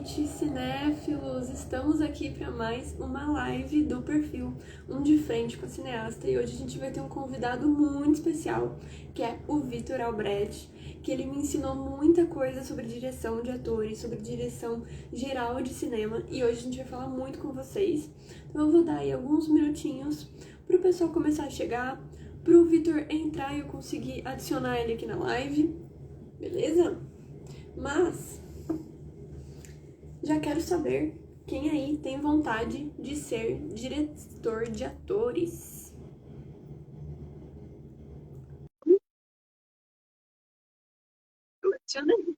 noite, cinéfilos! Estamos aqui para mais uma live do perfil Um de Frente com a Cineasta e hoje a gente vai ter um convidado muito especial, que é o Vitor Albrecht, que ele me ensinou muita coisa sobre direção de atores, sobre direção geral de cinema e hoje a gente vai falar muito com vocês. Então eu vou dar aí alguns minutinhos para o pessoal começar a chegar, para o Vitor entrar e eu conseguir adicionar ele aqui na live, beleza? Mas já quero saber quem aí tem vontade de ser diretor de atores. Eu adicionei.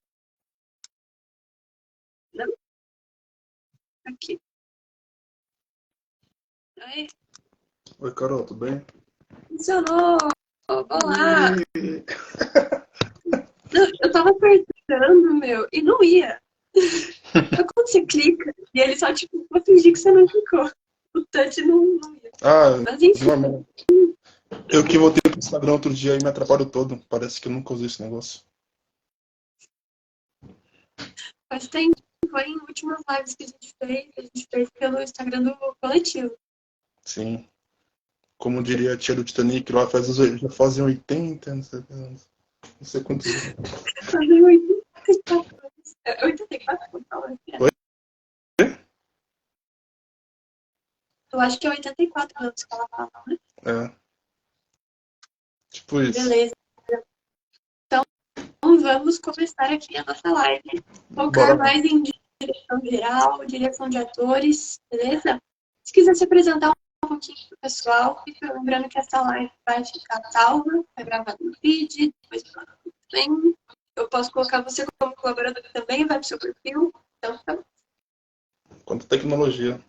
Não? Aqui. Aí, Oi, Carol, tudo bem? funcionou! Olá! E- Não, eu tava apertando, meu, e não ia. Sabe quando você clica e ele só, tipo, vou fingir que você não clicou. O touch não ia. Ah, Mas enfim, normal. Eu que voltei pro Instagram outro dia e me atrapalhou todo. Parece que eu nunca usei esse negócio. faz tempo. Foi em últimas lives que a gente fez pelo Instagram do coletivo. Sim. Como diria a tia do Titanic, lá já fazem 80, não sei quantos anos. Fazem 84 anos. 84, vou falar aqui. Oi? Eu acho que é 84 anos que ela fala, né? É, tipo isso. Beleza. Então vamos começar aqui a nossa live. Bora Focar lá. mais em direção geral, direção de atores, beleza? Se quiser se apresentar um pouquinho pro pessoal, fica lembrando que essa live vai ficar salva, vai gravar no feed, depois também. Eu posso colocar você como colaborador também, vai pro seu perfil. Então, tá. Quanta tecnologia.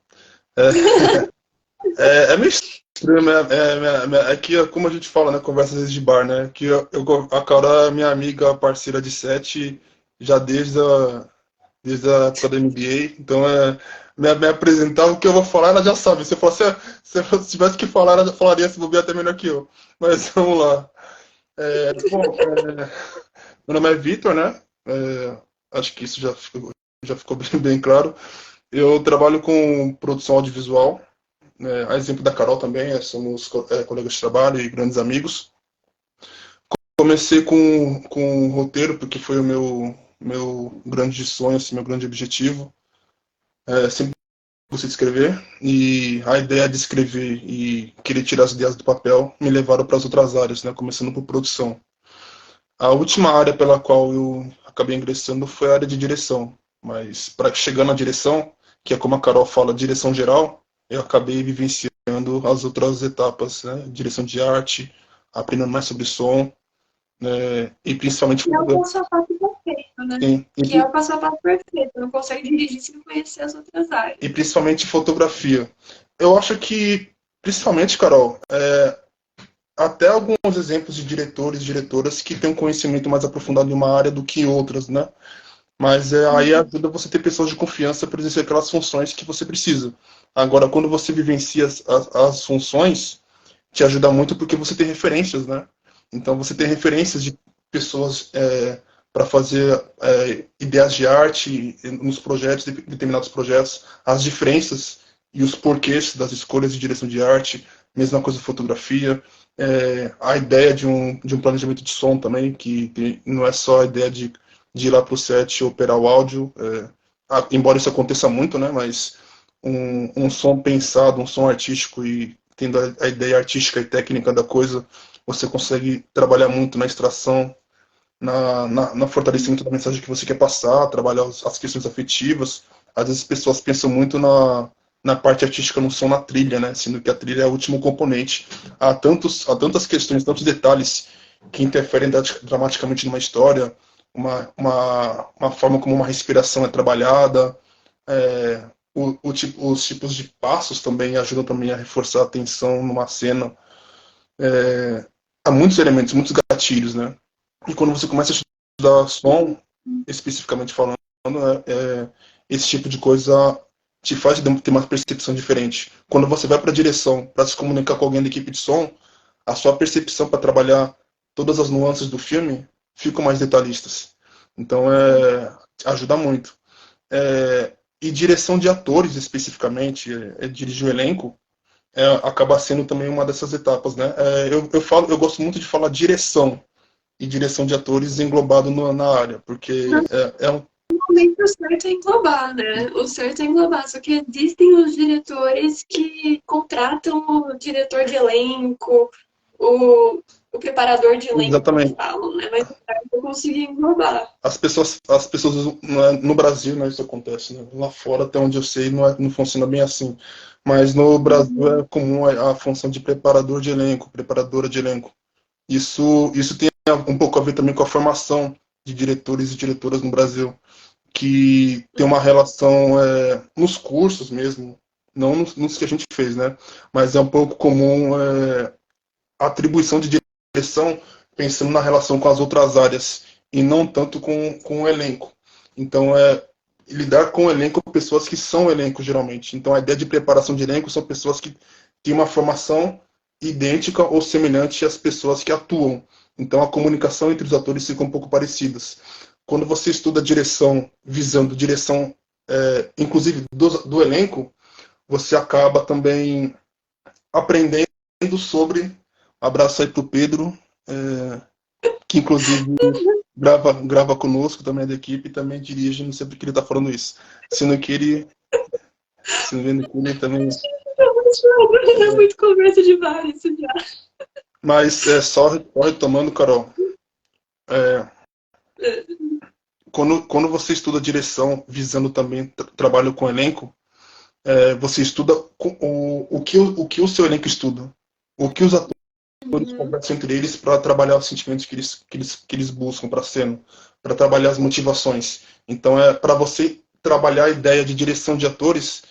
É meio estranho, né? É que, como a gente fala, né? Conversa às vezes de bar, né? Que a Carol é minha amiga, parceira de set, já desde a época da NBA. Então, me apresentar o que eu vou falar, ela já sabe. Se eu fosse, se eu tivesse que falar, ela já falaria se bobear até melhor que eu. Mas vamos lá. Meu nome é Vitor, né? Acho que isso já ficou bem claro. Eu trabalho com produção audiovisual. A exemplo da Carol também, somos colegas de trabalho e grandes amigos. Comecei com roteiro, porque foi o meu grande sonho, assim, meu grande objetivo. Sempre gostei de escrever, e a ideia de escrever e querer tirar as ideias do papel me levaram para as outras áreas, né? Começando por produção. A última área pela qual eu acabei ingressando foi a área de direção, mas para chegar na direção, que é como a Carol fala, direção geral, eu acabei vivenciando as outras etapas, né? Direção de arte, aprendendo mais sobre som, né? E principalmente Que é o fotografia. passo a passo perfeito, né? Sim, Que é o passo a passo perfeito. Não consegue dirigir sem conhecer as outras áreas. e principalmente fotografia. Eu acho que, principalmente, Carol, até alguns exemplos de diretores e diretoras que têm um conhecimento mais aprofundado em uma área do que outras, né? Mas aí ajuda você a ter pessoas de confiança para exercer aquelas funções que você precisa. Agora, quando você vivencia as funções, te ajuda muito porque você tem referências, né? Então, você tem referências de pessoas para fazer ideias de arte nos projetos, determinados projetos, as diferenças e os porquês das escolhas de direção de arte, mesma coisa fotografia, a ideia de um planejamento de som também, que não é só a ideia de ir lá para o set e operar o áudio, embora isso aconteça muito, né? Mas um som pensado, um som artístico e tendo a ideia artística e técnica da coisa, você consegue trabalhar muito na extração, no fortalecimento da mensagem que você quer passar, trabalhar as questões afetivas. Às vezes as pessoas pensam muito na parte artística no som, na trilha, né? Sendo que a trilha é o último componente. Há tantas questões, tantos detalhes que interferem dramaticamente numa história, uma forma como uma respiração é trabalhada, é, os tipos de passos também ajudam também a reforçar a tensão numa cena. Há muitos elementos, muitos gatilhos, né? E quando você começa a estudar som, especificamente falando, esse tipo de coisa te faz ter uma percepção diferente. Quando você vai para a direção, para se comunicar com alguém da equipe de som, a sua percepção para trabalhar todas as nuances do filme ficam mais detalhistas. Então, ajuda muito. E direção de atores, especificamente, dirigir o elenco, acaba sendo também uma dessas etapas, né? Eu gosto muito de falar direção e direção de atores englobado na área, porque Normalmente o certo é englobar, né? O certo é englobar, só que existem os diretores que contratam o diretor de elenco, o preparador de elenco, como exatamente. falam, né? Mas o certo é conseguir englobar. As pessoas no Brasil, né, isso acontece, né? Lá fora, até onde eu sei, não funciona bem assim. Mas no Brasil é comum a função de preparador de elenco, preparadora de elenco. Isso tem um pouco a ver também com a formação de diretores e diretoras no Brasil, que tem uma relação nos cursos mesmo, não nos que a gente fez, né? Mas é um pouco comum a atribuição de direção pensando na relação com as outras áreas e não tanto com o elenco. Então, lidar com o elenco pessoas que são elenco, geralmente. Então, a ideia de preparação de elenco são pessoas que têm uma formação idêntica ou semelhante às pessoas que atuam. Então, a comunicação entre os atores fica um pouco parecidas. Quando você estuda direção, visando direção, inclusive do elenco, você acaba também aprendendo sobre. Abraço aí pro Pedro, que inclusive grava conosco também da equipe e também dirige, não sei porque ele tá falando isso. Sendo que ele, sendo que ele também. É muito conversa de bar isso já. Mas só retomando, Carol, é, quando você estuda direção, visando também trabalho com elenco, você estuda o que o seu elenco estuda, o que os atores Uhum. conversam entre eles para trabalhar os sentimentos que eles buscam para a cena, para trabalhar as motivações. Então, para você trabalhar a ideia de direção de atores,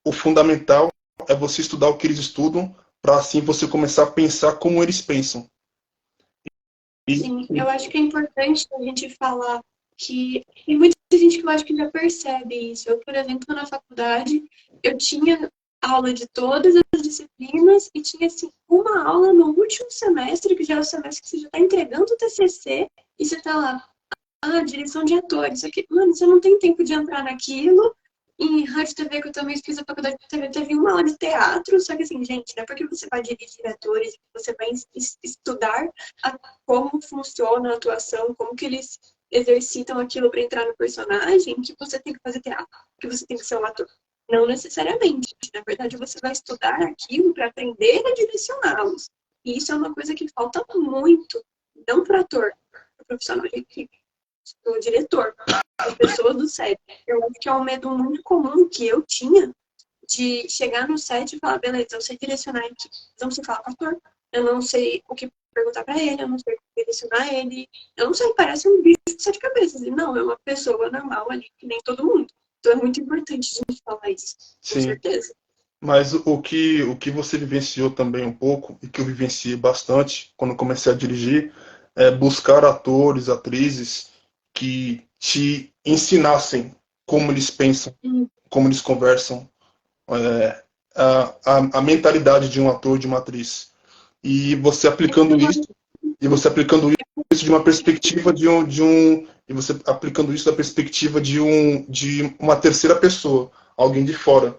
o fundamental é você estudar o que eles estudam, para assim você começar a pensar como eles pensam. E, Sim, eu acho que é importante a gente falar que tem muita gente que eu acho que já percebe isso. Eu, por exemplo, na faculdade, eu tinha aula de todas as disciplinas e tinha, assim, uma aula no último semestre, que já é o semestre que você já está entregando o TCC, e você está lá, direção de atores. Aqui, mano, você não tem tempo de entrar naquilo. Em rádio e TV, que eu também fiz a faculdade de TV, teve uma aula de teatro, só que assim, gente, não é porque você vai dirigir atores, você vai estudar como funciona a atuação, como que eles exercitam aquilo para entrar no personagem, que você tem que fazer teatro, que você tem que ser um ator. Não necessariamente. Na verdade, você vai estudar aquilo para aprender a direcioná-los. E isso é uma coisa que falta muito, não para ator, para profissional de equipe, o diretor, as pessoas do set. Eu acho que é um medo muito comum que eu tinha de chegar no set e falar, beleza, eu sei direcionar aqui, eu não sei falar com o ator, eu não sei o que perguntar pra ele, eu não sei como direcionar ele, eu não sei, parece um bicho de sete cabeças. E não, é uma pessoa normal ali, que nem todo mundo. Então é muito importante a gente falar isso, com sim, certeza. mas o que você vivenciou também um pouco, e que eu vivenciei bastante quando comecei a dirigir, é buscar atores, atrizes que te ensinassem como eles pensam, Hum, como eles conversam, a mentalidade de um ator, de uma atriz. E você aplicando isso, e você aplicando isso de uma perspectiva e você aplicando isso da perspectiva de uma terceira pessoa, alguém de fora.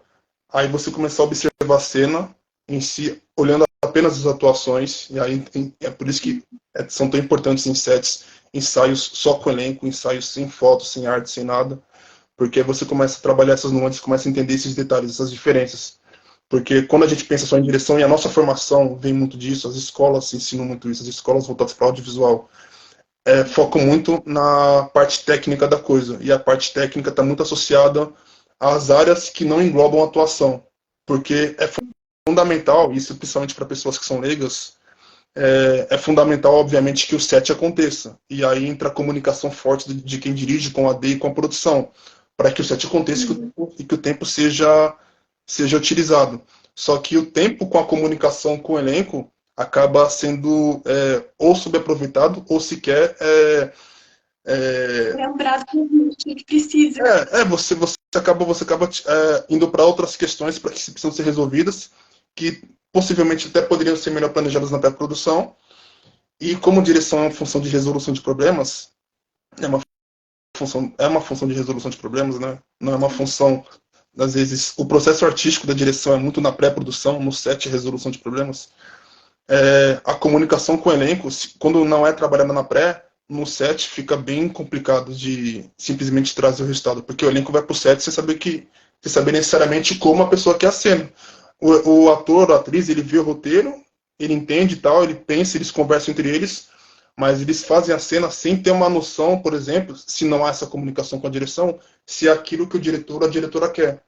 Aí você começar a observar a cena em si, olhando apenas as atuações, e aí é por isso que são tão importantes em sets, ensaios só com elenco, ensaios sem fotos, sem arte, sem nada, porque aí você começa a trabalhar essas nuances, começa a entender esses detalhes, essas diferenças. Porque quando a gente pensa só em direção, e a nossa formação vem muito disso, as escolas ensinam muito isso, as escolas voltadas para o audiovisual, focam muito na parte técnica da coisa. E a parte técnica está muito associada às áreas que não englobam a atuação. Porque é fundamental, isso principalmente para pessoas que são leigas, é fundamental, obviamente, que o set aconteça. E aí entra a comunicação forte de quem dirige com a AD e com a produção, para que o set aconteça e que o tempo seja utilizado. Só que o tempo com a comunicação com o elenco acaba sendo ou subaproveitado ou sequer é, lembrado que precisa. você acaba indo para outras questões para que precisam ser resolvidas, que possivelmente até poderiam ser melhor planejadas na pré-produção. E como direção é uma função de resolução de problemas, é uma é uma função de resolução de problemas, né? Não é uma função, às vezes, o processo artístico da direção é muito na pré-produção, no set, resolução de problemas. A comunicação com o elenco, quando não é trabalhada na pré, no set fica bem complicado de simplesmente trazer o resultado, porque o elenco vai pro set sem saber necessariamente como a pessoa quer a cena. O ator, a atriz, ele vê o roteiro, ele entende e tal, ele pensa, eles conversam entre eles, mas eles fazem a cena sem ter uma noção, por exemplo, se não há essa comunicação com a direção, se é aquilo que o diretor ou a diretora quer.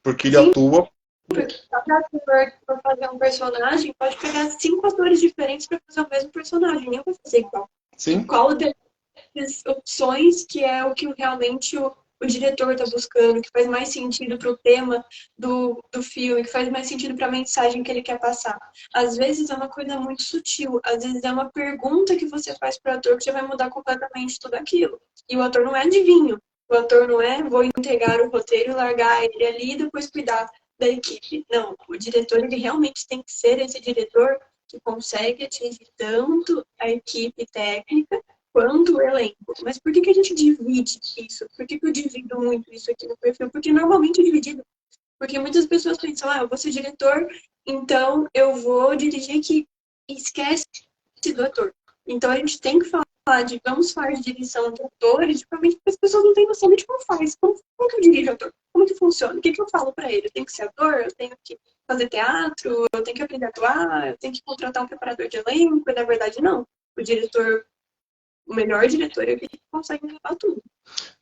Porque ele Sim, atua. porque cada ator que for fazer um personagem pode pegar 5 atores diferentes para fazer o mesmo personagem, nem vai fazer igual. Sim. Qual dessas opções que é o que realmente o diretor está buscando, que faz mais sentido para o tema do filme, que faz mais sentido para a mensagem que ele quer passar. Às vezes é uma coisa muito sutil, às vezes é uma pergunta que você faz para o ator que já vai mudar completamente tudo aquilo. E o ator não é adivinho, o ator não é vou entregar o roteiro e largar ele ali e depois cuidar da equipe. Não, o diretor ele realmente tem que ser esse diretor que consegue atingir tanto a equipe técnica quanto o elenco. Mas por que a gente divide isso? Por que eu divido muito isso aqui no perfil? Porque normalmente é dividido. Porque muitas pessoas pensam, eu vou ser diretor, então eu vou dirigir aqui. E esquece do ator. Então a gente tem que falar vamos falar de direção de atores, justamente porque as pessoas não têm noção de como faz. Como que eu dirijo ator? Como que funciona? O que eu falo para ele? Eu tenho que ser ator? Eu tenho que fazer teatro? Eu tenho que aprender a atuar? Eu tenho que contratar um preparador de elenco? E na verdade, não. O melhor diretor é aquele que consegue levar tudo.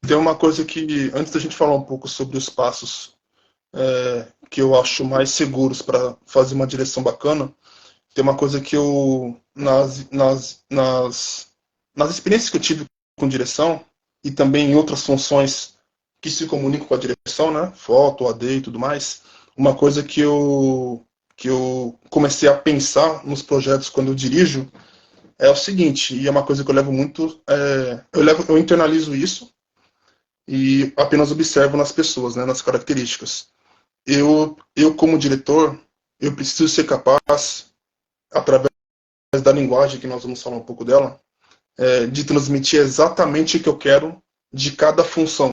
Tem uma coisa que, antes da gente falar um pouco sobre os passos que eu acho mais seguros para fazer uma direção bacana, tem uma coisa que eu, nas experiências que eu tive com direção, e também em outras funções que se comunicam com a direção, né? Foto, AD e tudo mais, uma coisa que eu comecei a pensar nos projetos quando eu dirijo, é o seguinte, e é uma coisa que eu levo muito, eu internalizo isso e apenas observo nas pessoas, né, nas características. Eu como diretor, eu preciso ser capaz, através da linguagem, que nós vamos falar um pouco dela, de transmitir exatamente o que eu quero de cada função,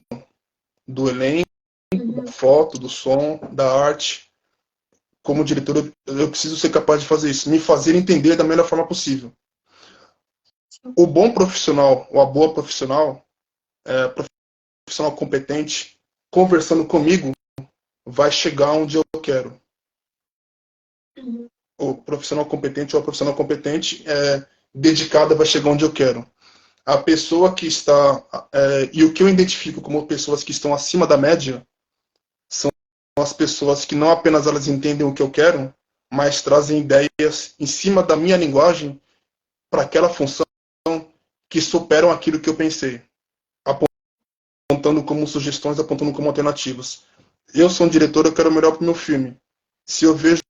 do elenco, da foto, do som, da arte. Como diretor, eu preciso ser capaz de fazer isso, me fazer entender da melhor forma possível. O bom profissional, ou a boa profissional, profissional competente, conversando comigo, vai chegar onde eu quero. O profissional competente ou a profissional competente dedicada vai chegar onde eu quero. A pessoa que está... e o que eu identifico como pessoas que estão acima da média são as pessoas que não apenas elas entendem o que eu quero, mas trazem ideias em cima da minha linguagem para aquela função que superam aquilo que eu pensei, apontando como sugestões, apontando como alternativas. Eu sou um diretor, eu quero o melhor para o meu filme. Se eu vejo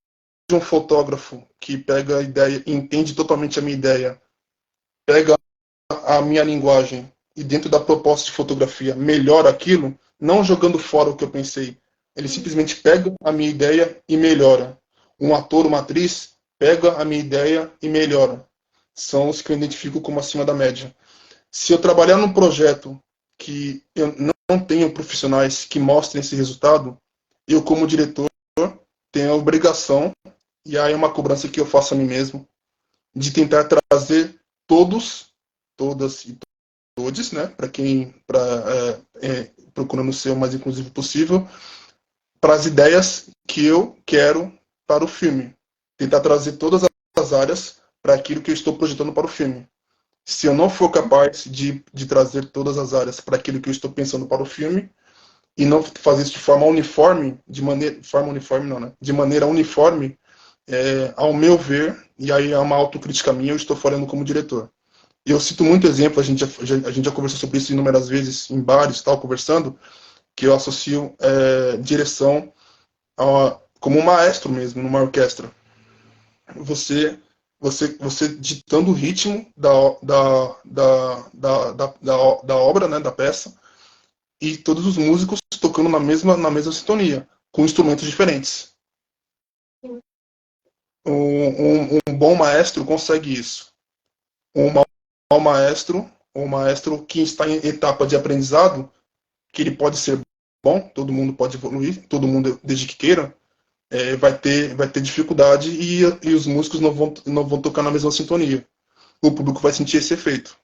um fotógrafo que pega a ideia, entende totalmente a minha ideia, pega a minha linguagem e dentro da proposta de fotografia melhora aquilo, não jogando fora o que eu pensei. Ele simplesmente pega a minha ideia e melhora. Um ator, uma atriz, pega a minha ideia e melhora. São os que eu identifico como acima da média. Se eu trabalhar num projeto que eu não tenho profissionais que mostrem esse resultado, eu como diretor tenho a obrigação, e aí é uma cobrança que eu faço a mim mesmo, de tentar trazer todas e todos, né, procurando ser o mais inclusivo possível, para as ideias que eu quero para o filme. Tentar trazer todas as áreas para aquilo que eu estou projetando para o filme. Se eu não for capaz de trazer todas as áreas para aquilo que eu estou pensando para o filme, e não fazer isso de forma uniforme, de maneira uniforme, ao meu ver, e aí é uma autocrítica minha, eu estou falando como diretor. E eu cito muito exemplo, a gente já conversou sobre isso inúmeras vezes em bares, tal, conversando, que eu associo direção como um maestro mesmo, numa orquestra. Você ditando o ritmo da obra, né, da peça, e todos os músicos tocando na mesma sintonia, com instrumentos diferentes. Um bom maestro consegue isso. Um mau maestro ou maestro que está em etapa de aprendizado, que ele pode ser bom, todo mundo pode evoluir, todo mundo desde que queira, vai ter dificuldade e os músicos não vão tocar na mesma sintonia. O público vai sentir esse efeito.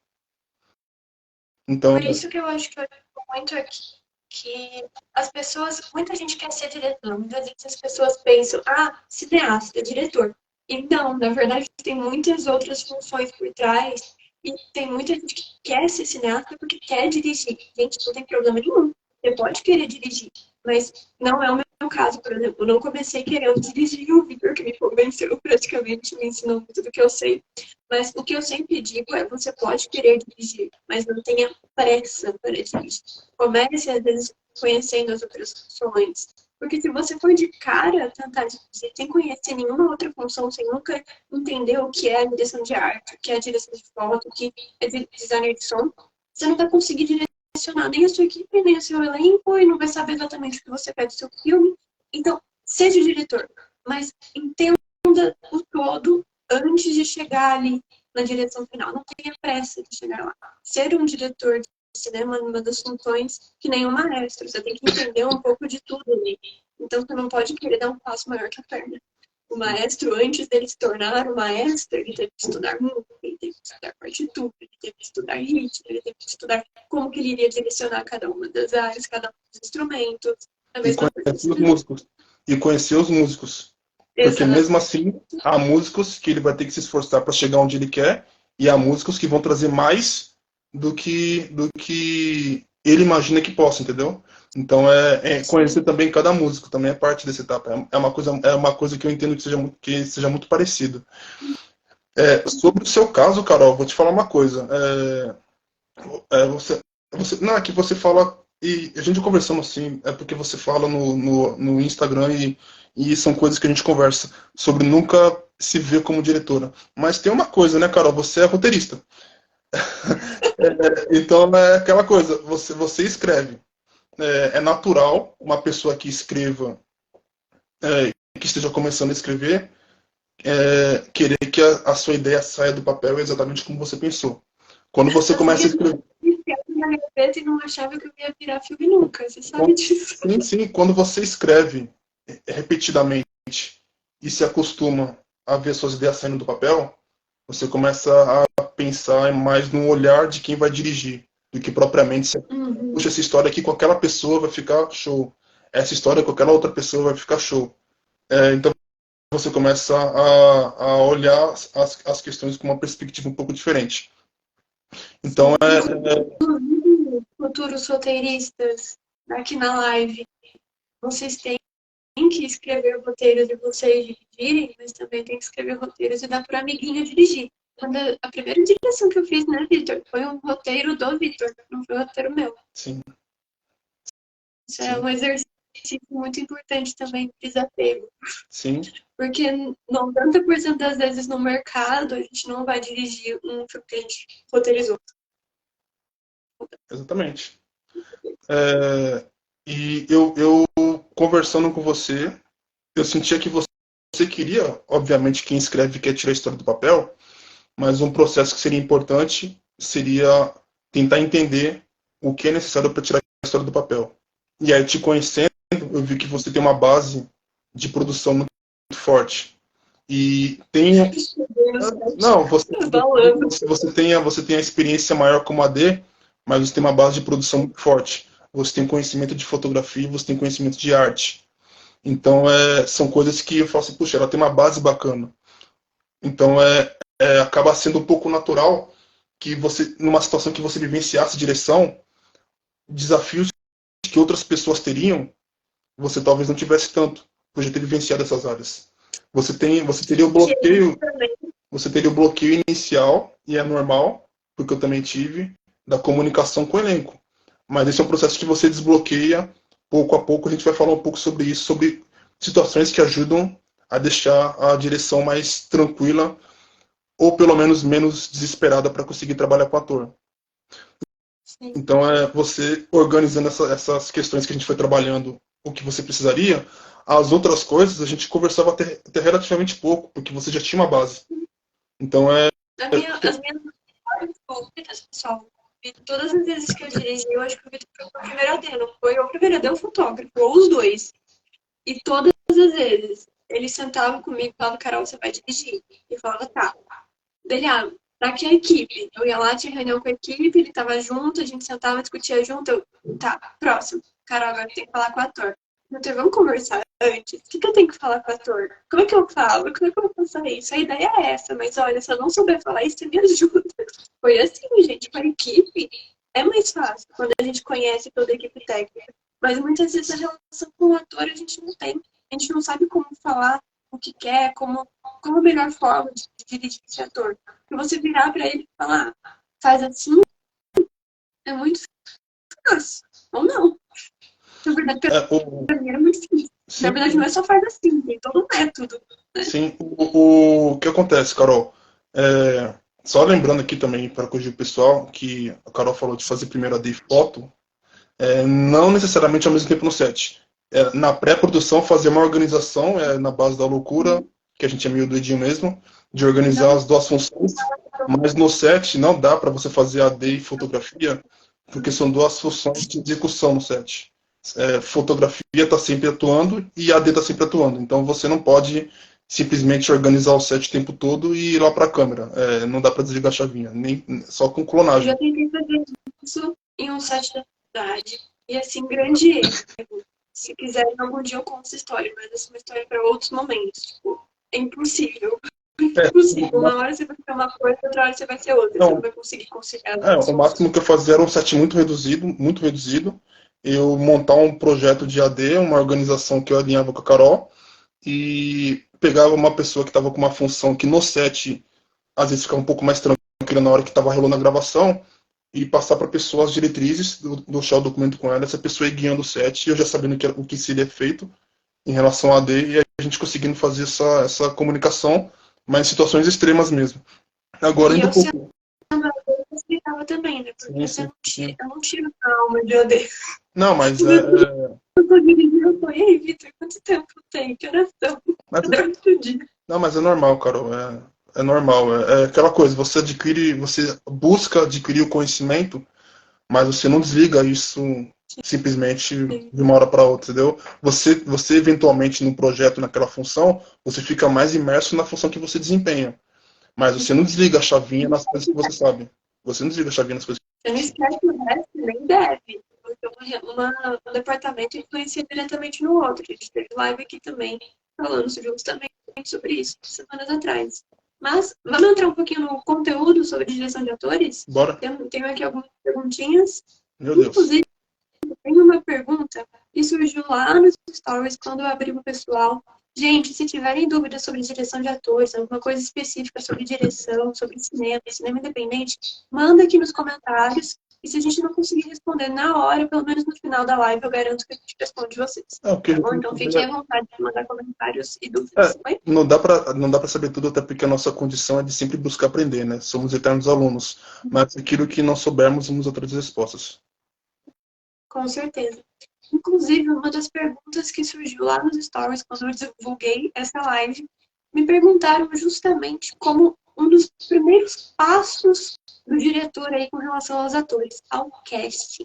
Então, Por isso que eu acho que eu digo muito aqui que as pessoas, muita gente quer ser diretor, muitas vezes as pessoas pensam, cineasta, diretor. Então, na verdade, tem muitas outras funções por trás e tem muita gente que quer ser cineasta porque quer dirigir. Gente, não tem problema nenhum. Você pode querer dirigir, mas não é o meu caso, por exemplo. Eu não comecei querendo dirigir, o Victor que me convenceu praticamente, me ensinou muito do que eu sei. Mas o que eu sempre digo é, você pode querer dirigir, mas não tenha pressa para dirigir. Comece, às vezes, conhecendo as outras funções. Porque se você for de cara tentar dirigir sem conhecer nenhuma outra função, sem nunca entender o que é a direção de arte, o que é a direção de foto, o que é designer de som, você não vai conseguir direcionar nem a sua equipe, nem o seu elenco, e não vai saber exatamente o que você quer do seu filme. Então, seja o diretor, mas entenda o todo antes de chegar ali na direção final. Não tenha pressa de chegar lá. Ser um diretor de cinema é uma das funções que nem um maestro. Você tem que entender um pouco de tudo ali. Então, você não pode querer dar um passo maior que a perna. O maestro, antes dele se tornar o maestro, ele teve que estudar música, ele teve que estudar partitura, ele teve que estudar ritmo, ele teve que estudar como que ele iria direcionar cada uma das áreas, cada um dos instrumentos. A e mesma coisa conhecer os músicos. E conhecer os músicos. Porque Exato. mesmo assim, há músicos que ele vai ter que se esforçar para chegar onde ele quer, e há músicos que vão trazer mais do que ele imagina que possa, entendeu? Então conhecer também cada músico, também é parte dessa etapa. É uma coisa que eu entendo que seja muito parecido. Sobre o seu caso, Carol, vou te falar uma coisa. Não, é que você fala, e a gente conversando assim, é porque você fala no Instagram e são coisas que a gente conversa sobre nunca se ver como diretora. Mas tem uma coisa, né, Carol? Você é roteirista. Então é aquela coisa, você escreve. É natural uma pessoa que escreva, que esteja começando a escrever, querer que a sua ideia saia do papel exatamente como você pensou. Quando você começa a escrever. Na minha cabeça e não achava que eu ia virar filme nunca, você sabe disso. Sim, sim, quando você escreve repetidamente e se acostuma a ver suas ideias saindo do papel, você começa a pensar mais no olhar de quem vai dirigir, do que propriamente se puxa essa história aqui com aquela pessoa vai ficar show, essa história com aquela outra pessoa vai ficar show. Então você começa a olhar as questões com uma perspectiva um pouco diferente. Então Futuros roteiristas aqui na live, vocês têm que escrever roteiros de vocês dirigirem, mas também tem que escrever roteiros e dar para amiguinho dirigir. Quando a primeira direção que eu fiz, né, Vitor, foi um roteiro do Vitor, não foi um roteiro meu. Sim. Isso é um exercício muito importante também de desapego. Sim. Porque 90% das vezes no mercado a gente não vai dirigir um filme que a gente roteirizou. Exatamente. E eu conversando com você, eu sentia que você queria, obviamente, quem escreve quer tirar a história do papel, mas um processo que seria importante seria tentar entender o que é necessário para tirar a história do papel. E aí, te conhecendo, eu vi que você tem uma base de produção muito forte. E tem. Não, você tem a experiência maior como AD, mas você tem uma base de produção muito forte. Você tem conhecimento de fotografia, você tem conhecimento de arte. Então, são coisas que eu falo assim, puxa, ela tem uma base bacana. Então, acaba sendo um pouco natural que você, numa situação que você vivenciasse direção, desafios que outras pessoas teriam, você talvez não tivesse tanto, por já ter vivenciado essas áreas. Você teria o bloqueio inicial, e é normal, porque eu também tive, da comunicação com o elenco. Mas esse é um processo que você desbloqueia pouco a pouco. A gente vai falar um pouco sobre isso, sobre situações que ajudam a deixar a direção mais tranquila ou pelo menos menos desesperada para conseguir trabalhar com o ator. Sim. Então você organizando essas questões que a gente foi trabalhando, o que você precisaria, as outras coisas a gente conversava até relativamente pouco, porque você já tinha uma base. Então as minhas dúvidas, pessoal, todas as vezes que eu dirigi, eu acho que o Vitor foi o primeiro AD, não foi? Ou o primeiro AD ou o fotógrafo, ou os dois. E todas as vezes, ele sentava comigo e falava, Carol, você vai dirigir. E eu falava, tá. Dele, pra que a equipe? Eu ia lá, tinha reunião com a equipe, ele tava junto, a gente sentava, discutia junto. Tá, próximo. Carol, agora tem que falar com o ator. Vitor, vamos conversar antes. O que eu tenho que falar com o ator? Como é que eu falo? Como é que eu vou passar isso? A ideia é essa, mas olha, se eu não souber falar isso, você me ajuda. Foi assim, gente, com a equipe. É mais fácil quando a gente conhece toda a equipe técnica. Mas muitas vezes a relação com o ator a gente não tem. A gente não sabe como falar o que quer, como a melhor forma de dirigir esse ator. Se você virar pra ele e falar, faz assim, é muito fácil. Ou não. Na verdade, pra mim era muito difícil. Na verdade, não é só faz assim, tem todo um método. Né? Sim, o que acontece, Carol? Só lembrando aqui também, para corrigir o pessoal, que a Carol falou de fazer primeiro a AD foto, não necessariamente ao mesmo tempo no set. Na pré-produção, fazer uma organização, na base da loucura, que a gente é meio doidinho mesmo, de organizar as duas funções, mas no set não dá para você fazer AD e fotografia, porque são duas funções de execução no set. Fotografia está sempre atuando e AD está sempre atuando, então você não pode simplesmente organizar o set o tempo todo e ir lá para a câmera. Não dá para desligar a chavinha, nem só com Eu clonagem. já tentei fazer isso em um set da faculdade. E assim, grande erro. Se quiserem, algum dia eu conto essa história, mas essa é uma história para outros momentos. Tipo, é impossível. Impossível. Uma hora você vai ser uma coisa, outra hora você vai ser outra. Você não vai conseguir conciliar as O máximo que eu fazia era um set muito reduzido, muito reduzido. Eu montar um projeto de AD, uma organização que eu alinhava com a Carol, e pegava uma pessoa que estava com uma função que no set às vezes ficava um pouco mais tranquila na hora que estava rolando a gravação, e passar para a pessoa as diretrizes, deixar o documento com ela, essa pessoa ir guiando o set, e eu já sabendo o que seria feito em relação a AD, e a gente conseguindo fazer essa comunicação, mas em situações extremas mesmo. Agora, E indo eu um pouco. eu explicava também, né? Porque Sim, sim. eu não tiro a alma de odeio. Não, mas Eu tô dirigindo, eu tô, e aí, Vitor, quanto tempo tem? Que horas são? mas, Durante o dia. não, mas é normal, Carol. É normal. É aquela coisa, você adquire, você busca adquirir o conhecimento, mas você não desliga isso simplesmente de uma hora para outra, entendeu? Você eventualmente no projeto, naquela função, você fica mais imerso na função que você desempenha. Mas você não desliga a chavinha nas coisas que você sabe. Você não desliga a chavinha nas coisas. Você não esquece o resto, nem deve. Porque um departamento influencia diretamente no outro. A gente teve live aqui também, falando justamente sobre isso, semanas atrás. Mas vamos entrar um pouquinho no conteúdo sobre direção de atores? Bora. Tenho aqui algumas perguntinhas. Meu Deus. Inclusive, tem uma pergunta que surgiu lá nos stories quando eu abri o pessoal. Gente, se tiverem dúvidas sobre direção de atores, alguma coisa específica sobre direção, sobre cinema independente, manda aqui nos comentários. E se a gente não conseguir responder na hora, pelo menos no final da live, eu garanto que a gente responde vocês. Okay. Ou então fiquem à vontade de mandar comentários e dúvidas. Não dá para saber tudo, até porque a nossa condição é de sempre buscar aprender, né? Somos eternos alunos. Mas aquilo que não soubermos, vamos atrás das respostas. Com certeza. Inclusive, uma das perguntas que surgiu lá nos stories, quando eu divulguei essa live, me perguntaram justamente como um dos primeiros passos do diretor aí com relação aos atores, ao casting.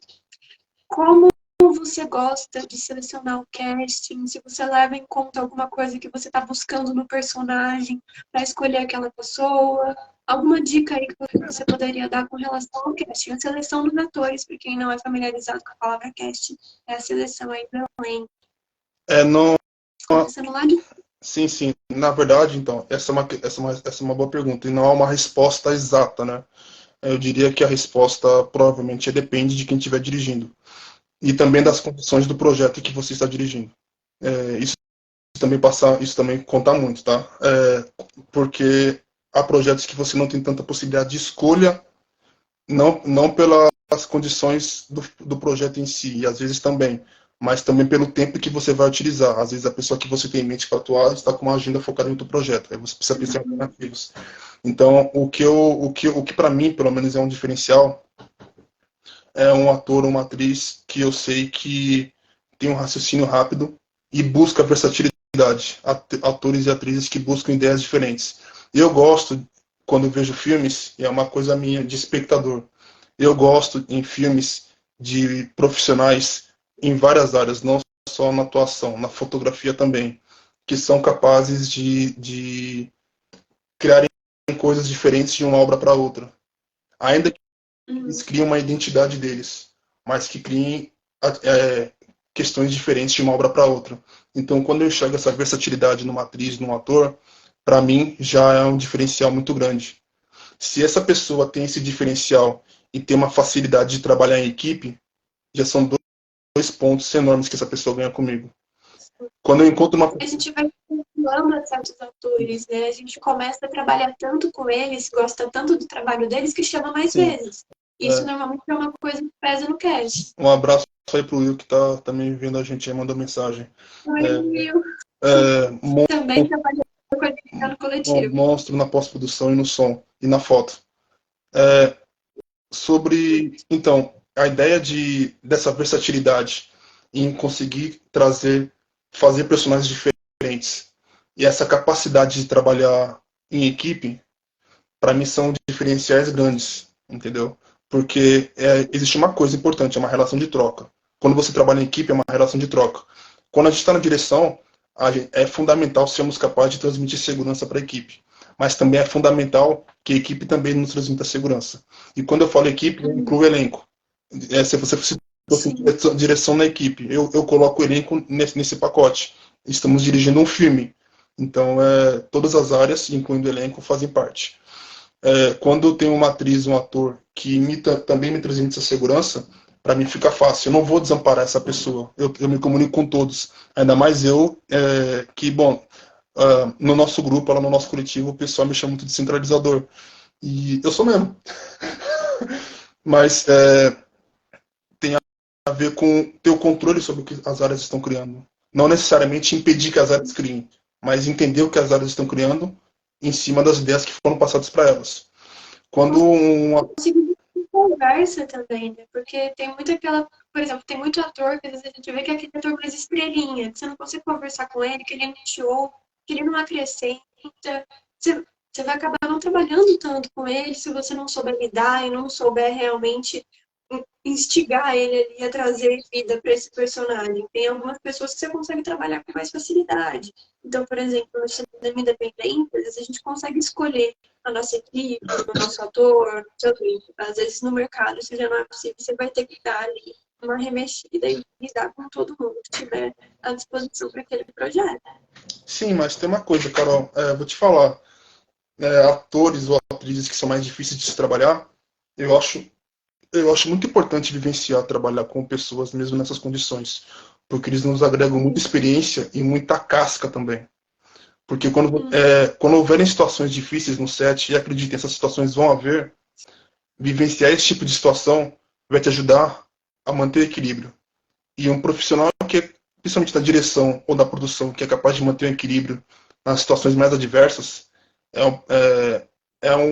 Como você gosta de selecionar o casting, se você leva em conta alguma coisa que você está buscando no personagem para escolher aquela pessoa, alguma dica aí que você poderia dar com relação ao casting, a seleção dos atores, para quem não é familiarizado com a palavra casting, é a seleção aí do elenco. Não. Começando lá de... Sim, sim. Na verdade, então, essa é uma boa pergunta, e não há uma resposta exata, né? Eu diria que a resposta provavelmente depende de quem estiver dirigindo. E também das condições do projeto que você está dirigindo. Isso também conta muito, tá? Porque há projetos que você não tem tanta possibilidade de escolha, não pelas condições do projeto em si, e às vezes também, mas também pelo tempo que você vai utilizar. Às vezes a pessoa que você tem em mente para atuar está com uma agenda focada em outro projeto, aí você precisa pensar em alternativas. Então, o que para mim, pelo menos, é um diferencial, é um ator ou uma atriz que eu sei que tem um raciocínio rápido e busca versatilidade. Atores e atrizes que buscam ideias diferentes. E eu gosto, quando eu vejo filmes, e é uma coisa minha de espectador, Eu gosto em filmes de profissionais em várias áreas, não só na atuação, na fotografia também, que são capazes de criarem coisas diferentes de uma obra para outra. Ainda que eles Uhum. criem uma identidade deles, mas que criem é, questões diferentes de uma obra para outra. Então, quando eu enxergo essa versatilidade numa atriz, num ator, para mim já é um diferencial muito grande. Se essa pessoa tem esse diferencial e tem uma facilidade de trabalhar em equipe, já são dois pontos enormes que essa pessoa ganha comigo. Quando eu encontro uma A gente vai cultuando certos atores, né? A gente começa a trabalhar tanto com eles, gosta tanto do trabalho deles, que chama mais sim, vezes. Isso é, normalmente é uma coisa que pesa no cast. um abraço aí pro Will que tá também vendo a gente aí, mandou mensagem. Oi, É, Will. é, Também trabalhando com a no coletivo. monstro na pós-produção e no som e na foto. É, então, a ideia dessa versatilidade em conseguir fazer personagens diferentes e essa capacidade de trabalhar em equipe, para mim são diferenciais grandes, entendeu? Porque existe uma coisa importante, é uma relação de troca. Quando você trabalha em equipe, é uma relação de troca. Quando a gente está na direção, é fundamental sermos capazes de transmitir segurança para a equipe. Mas também é fundamental que a equipe também nos transmita segurança. E quando eu falo equipe, eu incluo o elenco. Se você fosse Sim. direção na equipe, eu coloco o elenco nesse pacote. Estamos dirigindo um filme. Então, todas as áreas, incluindo o elenco, fazem parte. Quando eu tenho uma atriz, um ator que também me transmite essa segurança, para mim fica fácil. Eu não vou desamparar essa pessoa. Eu me comunico com todos. Ainda mais eu, que, bom, no nosso grupo, lá no nosso coletivo, o pessoal me chama muito de centralizador. E eu sou mesmo. Mas tem a ver com ter o controle sobre o que as áreas estão criando. Não necessariamente impedir que as áreas criem, mas entender o que as áreas estão criando em cima das ideias que foram passadas para elas. Quando Conseguir conversa também, né? Porque tem muito aquela, por exemplo, tem muito ator que às vezes a gente vê que é aquele ator mais estrelinha, que você não consegue conversar com ele, que ele não show, que ele não acrescenta. Você, você vai acabar não trabalhando tanto com ele se você não souber lidar e não souber realmente instigar ele ali a trazer vida para esse personagem. Tem algumas pessoas que você consegue trabalhar com mais facilidade. Então, por exemplo, no cinema independente, às vezes a gente consegue escolher a nossa equipe, o nosso ator, também. Às vezes no mercado isso já não é possível, você vai ter que dar ali uma remexida e lidar com todo mundo que tiver à disposição para aquele projeto. sim, mas tem uma coisa, Carol, vou te falar. Atores ou atrizes que são mais difíceis de se trabalhar, eu acho, eu acho muito importante vivenciar, trabalhar com pessoas mesmo nessas condições, porque eles nos agregam muita experiência e muita casca também. Porque quando houverem situações difíceis no set, e acreditem, essas situações vão haver, vivenciar esse tipo de situação vai te ajudar a manter o equilíbrio. E um profissional que, principalmente na direção ou na produção, que é capaz de manter o equilíbrio nas situações mais adversas,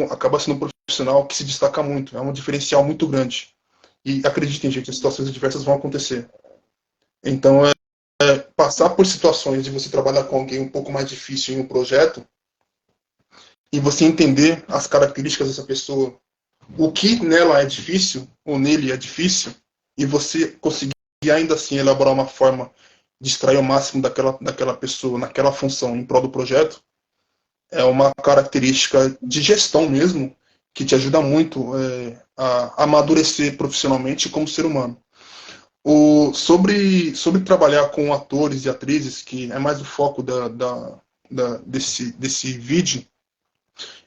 acaba sendo um profissional que se destaca muito, é um diferencial muito grande. E acreditem, gente, as situações adversas vão acontecer. Então, passar por situações de você trabalhar com alguém um pouco mais difícil em um projeto e você entender as características dessa pessoa, o que nela é difícil ou nele é difícil, e você conseguir ainda assim elaborar uma forma de extrair o máximo daquela pessoa, naquela função em prol do projeto, é uma característica de gestão mesmo que te ajuda muito a amadurecer profissionalmente como ser humano. Sobre trabalhar com atores e atrizes, que é mais o foco desse vídeo,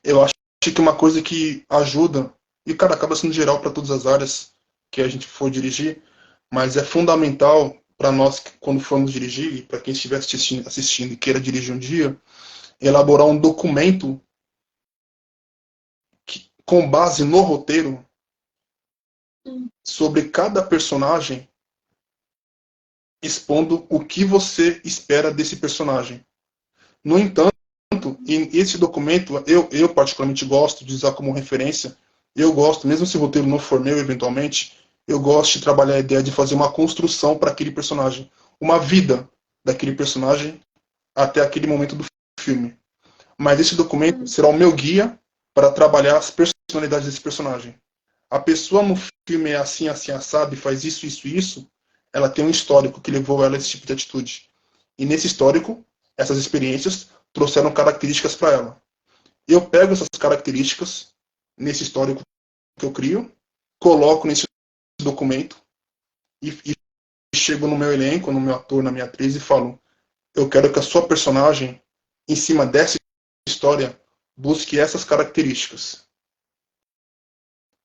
eu acho que uma coisa que ajuda, e cara, acaba sendo geral para todas as áreas que a gente for dirigir, mas é fundamental para nós quando formos dirigir, e para quem estiver assistindo e queira dirigir um dia, elaborar um documento com base no roteiro sobre cada personagem, expondo o que você espera desse personagem. No entanto, esse documento, eu particularmente gosto de usar como referência, eu gosto, mesmo se o roteiro não for meu eventualmente, eu gosto de trabalhar a ideia de fazer uma construção para aquele personagem, uma vida daquele personagem até aquele momento do filme. Mas esse documento será o meu guia para trabalhar as personalidades desse personagem. a pessoa no filme é assim, assim, assado, e faz isso, isso e isso, ela tem um histórico que levou ela a esse tipo de atitude. E nesse histórico, essas experiências trouxeram características para ela. Eu pego essas características nesse histórico que eu crio, coloco nesse documento e chego no meu elenco, no meu ator, na minha atriz e falo: eu quero que a sua personagem, em cima dessa história, busque essas características.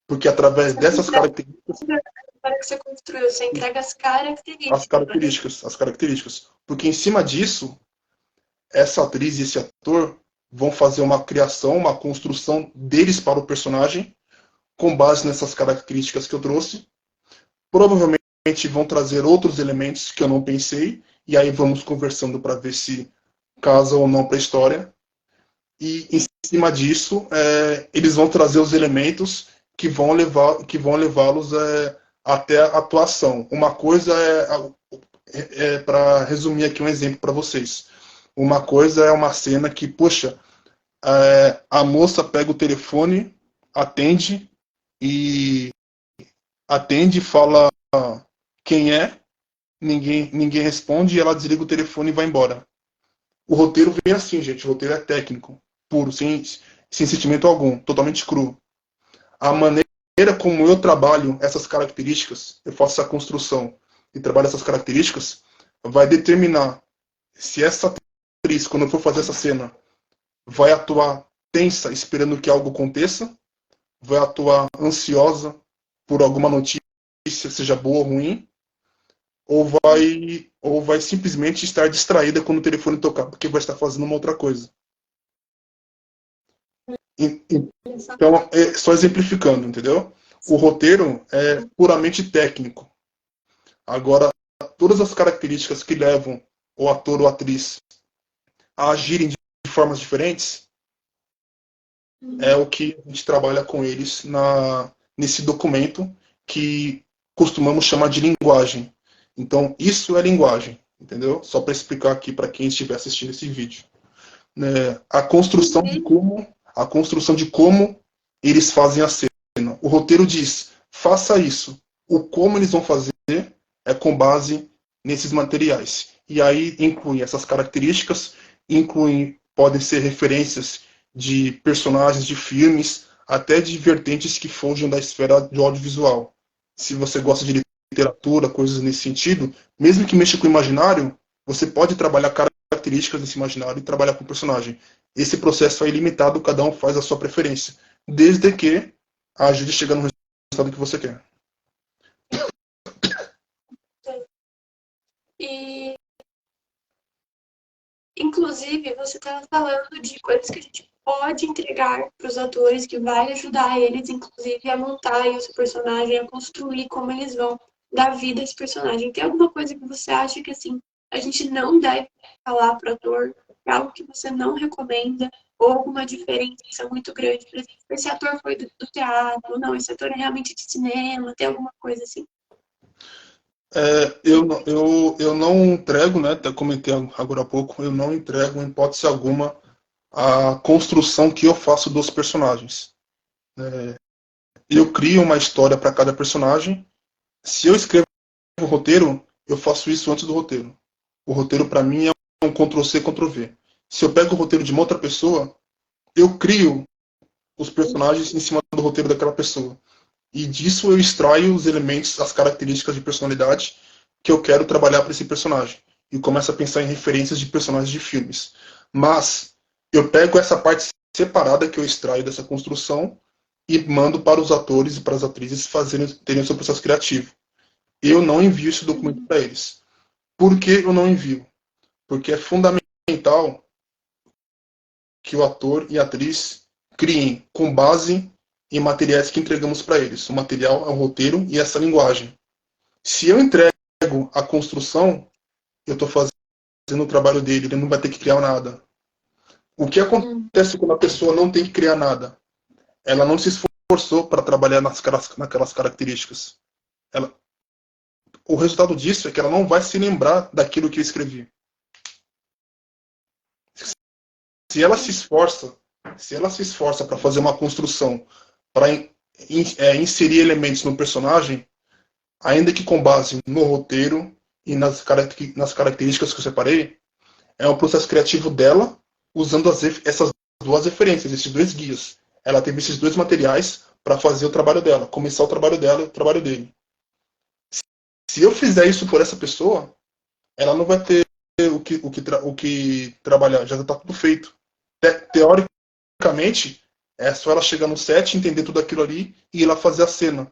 Porque através Você não dessas entrega características, para que você construiu, você entrega as as características, né? características, as características. Porque em cima disso, essa atriz e esse ator vão fazer uma criação, uma construção deles para o personagem, com base nessas características que eu trouxe. Provavelmente vão trazer outros elementos que eu não pensei, e aí vamos conversando para ver se casa ou não para a história. E em cima disso, eles vão trazer os elementos que vão levá-los até a atuação. Uma coisa para resumir aqui um exemplo para vocês. Uma coisa é uma cena que, poxa, a moça pega o telefone, atende e fala quem é, ninguém responde e ela desliga o telefone e vai embora. O roteiro vem assim, gente. O roteiro é técnico, puro, sem sentimento algum, totalmente cru. A maneira como eu trabalho essas características, eu faço essa construção e trabalho essas características, vai determinar se essa atriz, quando eu for fazer essa cena, vai atuar tensa, esperando que algo aconteça, vai atuar ansiosa por alguma notícia, seja boa ou ruim, ou vai simplesmente estar distraída quando o telefone tocar, porque vai estar fazendo uma outra coisa. Então, só exemplificando, entendeu? O roteiro é puramente técnico. Agora, todas as características que levam o ator ou atriz a agirem de formas diferentes é o que a gente trabalha com eles nesse documento que costumamos chamar de linguagem. Então, isso é linguagem, entendeu? Só para explicar aqui para quem estiver assistindo esse vídeo. Né? A construção de como eles fazem a cena. O roteiro diz, faça isso. O como eles vão fazer é com base nesses materiais. E aí inclui essas características, podem ser referências de personagens de filmes, até de vertentes que fogem da esfera do audiovisual. Se você gosta de literatura, coisas nesse sentido, mesmo que mexa com o imaginário, você pode trabalhar características desse imaginário e trabalhar com o personagem. Esse processo é ilimitado, cada um faz a sua preferência, desde que ajude a chegar no resultado que você quer. E, inclusive, você estava falando de coisas que a gente pode entregar para os atores, que vai ajudar eles, inclusive, a montar aí o seu personagem, a construir como eles vão dar vida a esse personagem. Tem alguma coisa que você acha que, assim, a gente não deve falar para o ator, algo que você não recomenda, ou alguma diferença muito grande? Por exemplo, esse ator foi do teatro, ou não, esse ator é realmente de cinema, tem alguma coisa assim? Eu não entrego, né? Até comentei agora há pouco, eu não entrego, em hipótese alguma, a construção que eu faço dos personagens. Eu crio uma história para cada personagem. Se eu escrevo o roteiro, eu faço isso antes do roteiro. O roteiro, para mim, é um Ctrl-C, Ctrl-V. Se eu pego o roteiro de uma outra pessoa, eu crio os personagens em cima do roteiro daquela pessoa. E disso eu extraio os elementos, as características de personalidade que eu quero trabalhar para esse personagem. E começo a pensar em referências de personagens de filmes. Mas eu pego essa parte separada que eu extraio dessa construção e mando para os atores e para as atrizes terem o seu processo criativo. Eu não envio esse documento para eles. Por que eu não envio? Porque é fundamental que o ator e a atriz criem com base em materiais que entregamos para eles. O material é o roteiro e essa linguagem. Se eu entrego a construção, eu estou fazendo o trabalho dele, ele não vai ter que criar nada. O que acontece quando a pessoa não tem que criar nada? Ela não se esforçou para trabalhar naquelas características. O resultado disso é que ela não vai se lembrar daquilo que eu escrevi. Se ela se esforça, se ela se esforça para fazer uma construção, para inserir elementos no personagem, ainda que com base no roteiro e nas características que eu separei, é um processo criativo dela, usando essas duas referências, esses dois guias. Ela teve esses dois materiais para fazer o trabalho dela, começar o trabalho dela e o trabalho dele. Se eu fizer isso por essa pessoa, ela não vai ter o que trabalhar, já está tudo feito. Teoricamente, é só ela chegar no set, entender tudo aquilo ali e ir lá fazer a cena.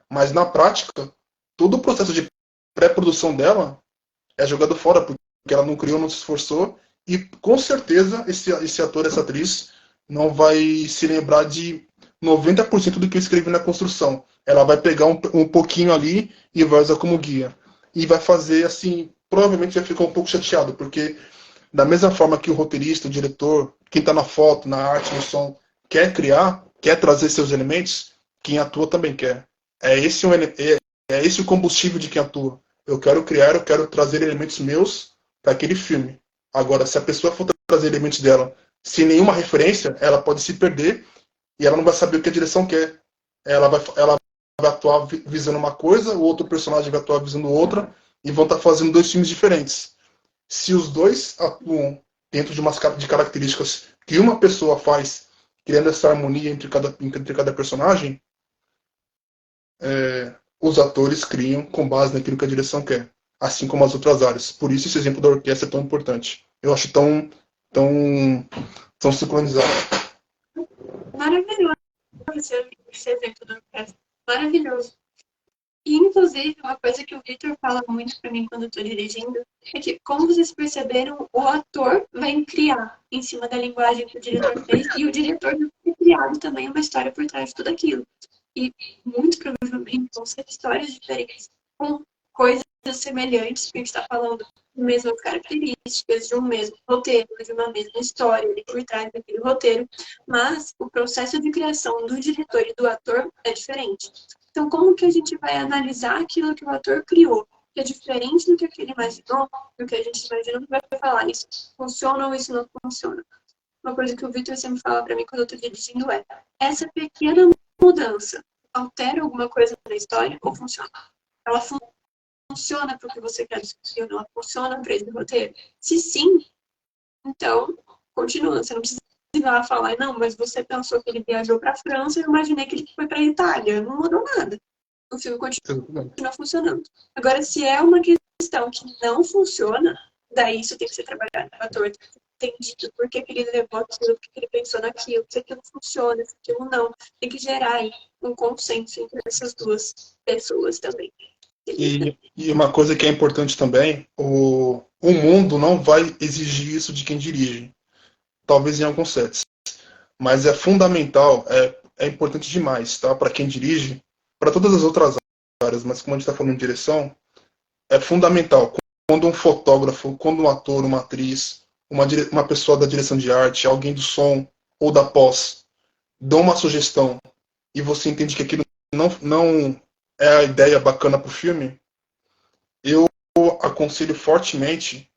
Mas na prática, todo o processo de pré-produção dela é jogado fora, porque ela não criou, não se esforçou, e com certeza esse ator, essa atriz, não vai se lembrar de 90% do que eu escrevi na construção. Ela vai pegar um pouquinho ali e vai usar como guia. E vai fazer assim, provavelmente vai ficar um pouco chateado, porque da mesma forma que o roteirista, o diretor, quem está na foto, na arte, no som, quer criar, quer trazer seus elementos, quem atua também quer. É esse o combustível de quem atua. Eu quero criar, eu quero trazer elementos meus para aquele filme. Agora, se a pessoa for trazer elementos dela sem nenhuma referência, ela pode se perder e ela não vai saber o que a direção quer. Ela vai atuar visando uma coisa, o outro personagem vai atuar visando outra, e vão estar fazendo dois filmes diferentes. Se os dois atuam dentro de características que uma pessoa faz, criando essa harmonia entre cada personagem, os atores criam com base naquilo que a direção quer, assim como as outras áreas. Por isso esse exemplo da orquestra é tão importante. Eu acho tão, tão sincronizado. Maravilhoso esse exemplo do orquestra. Maravilhoso. E, inclusive, uma coisa que o Victor fala muito para mim quando eu estou dirigindo é que, como vocês perceberam, o ator vai criar em cima da linguagem que o diretor fez e o diretor vai ter criado também uma história por trás de tudo aquilo. E, muito provavelmente, vão ser histórias diferentes, com coisas semelhantes, porque a gente está falando de mesmas características, de um mesmo roteiro, de uma mesma história ali por trás daquele roteiro, mas o processo de criação do diretor e do ator é diferente. Então, como que a gente vai analisar aquilo que o ator criou? Que é diferente do que ele imaginou, do que a gente imaginou, vai falar isso funciona ou isso não funciona. Uma coisa que o Victor sempre fala para mim quando eu estou dirigindo é: essa pequena mudança altera alguma coisa na história ou funciona? Ela funciona para o que você quer discutir ou não? Ela funciona para esse roteiro? Se sim, então continua. Você não precisa ir lá falar, não, mas você pensou que ele viajou para a França e eu imaginei que ele foi para a Itália. Não mudou nada. O filme continua funcionando. Agora, se é uma questão que não funciona, daí isso tem que ser trabalhado. O ator tem que entender por que ele levou aquilo, por que ele pensou naquilo, se aquilo funciona, se aquilo não. Tem que gerar aí um consenso entre essas duas pessoas também. E uma coisa que é importante também, o mundo não vai exigir isso de quem dirige. Talvez em alguns sets. Mas é fundamental, é importante demais, tá? Para quem dirige, para todas as outras áreas, mas como a gente está falando de direção, é fundamental. Quando um fotógrafo, quando um ator, uma atriz, uma pessoa da direção de arte, alguém do som ou da pós, dão uma sugestão e você entende que aquilo não é a ideia bacana para o filme, eu aconselho fortemente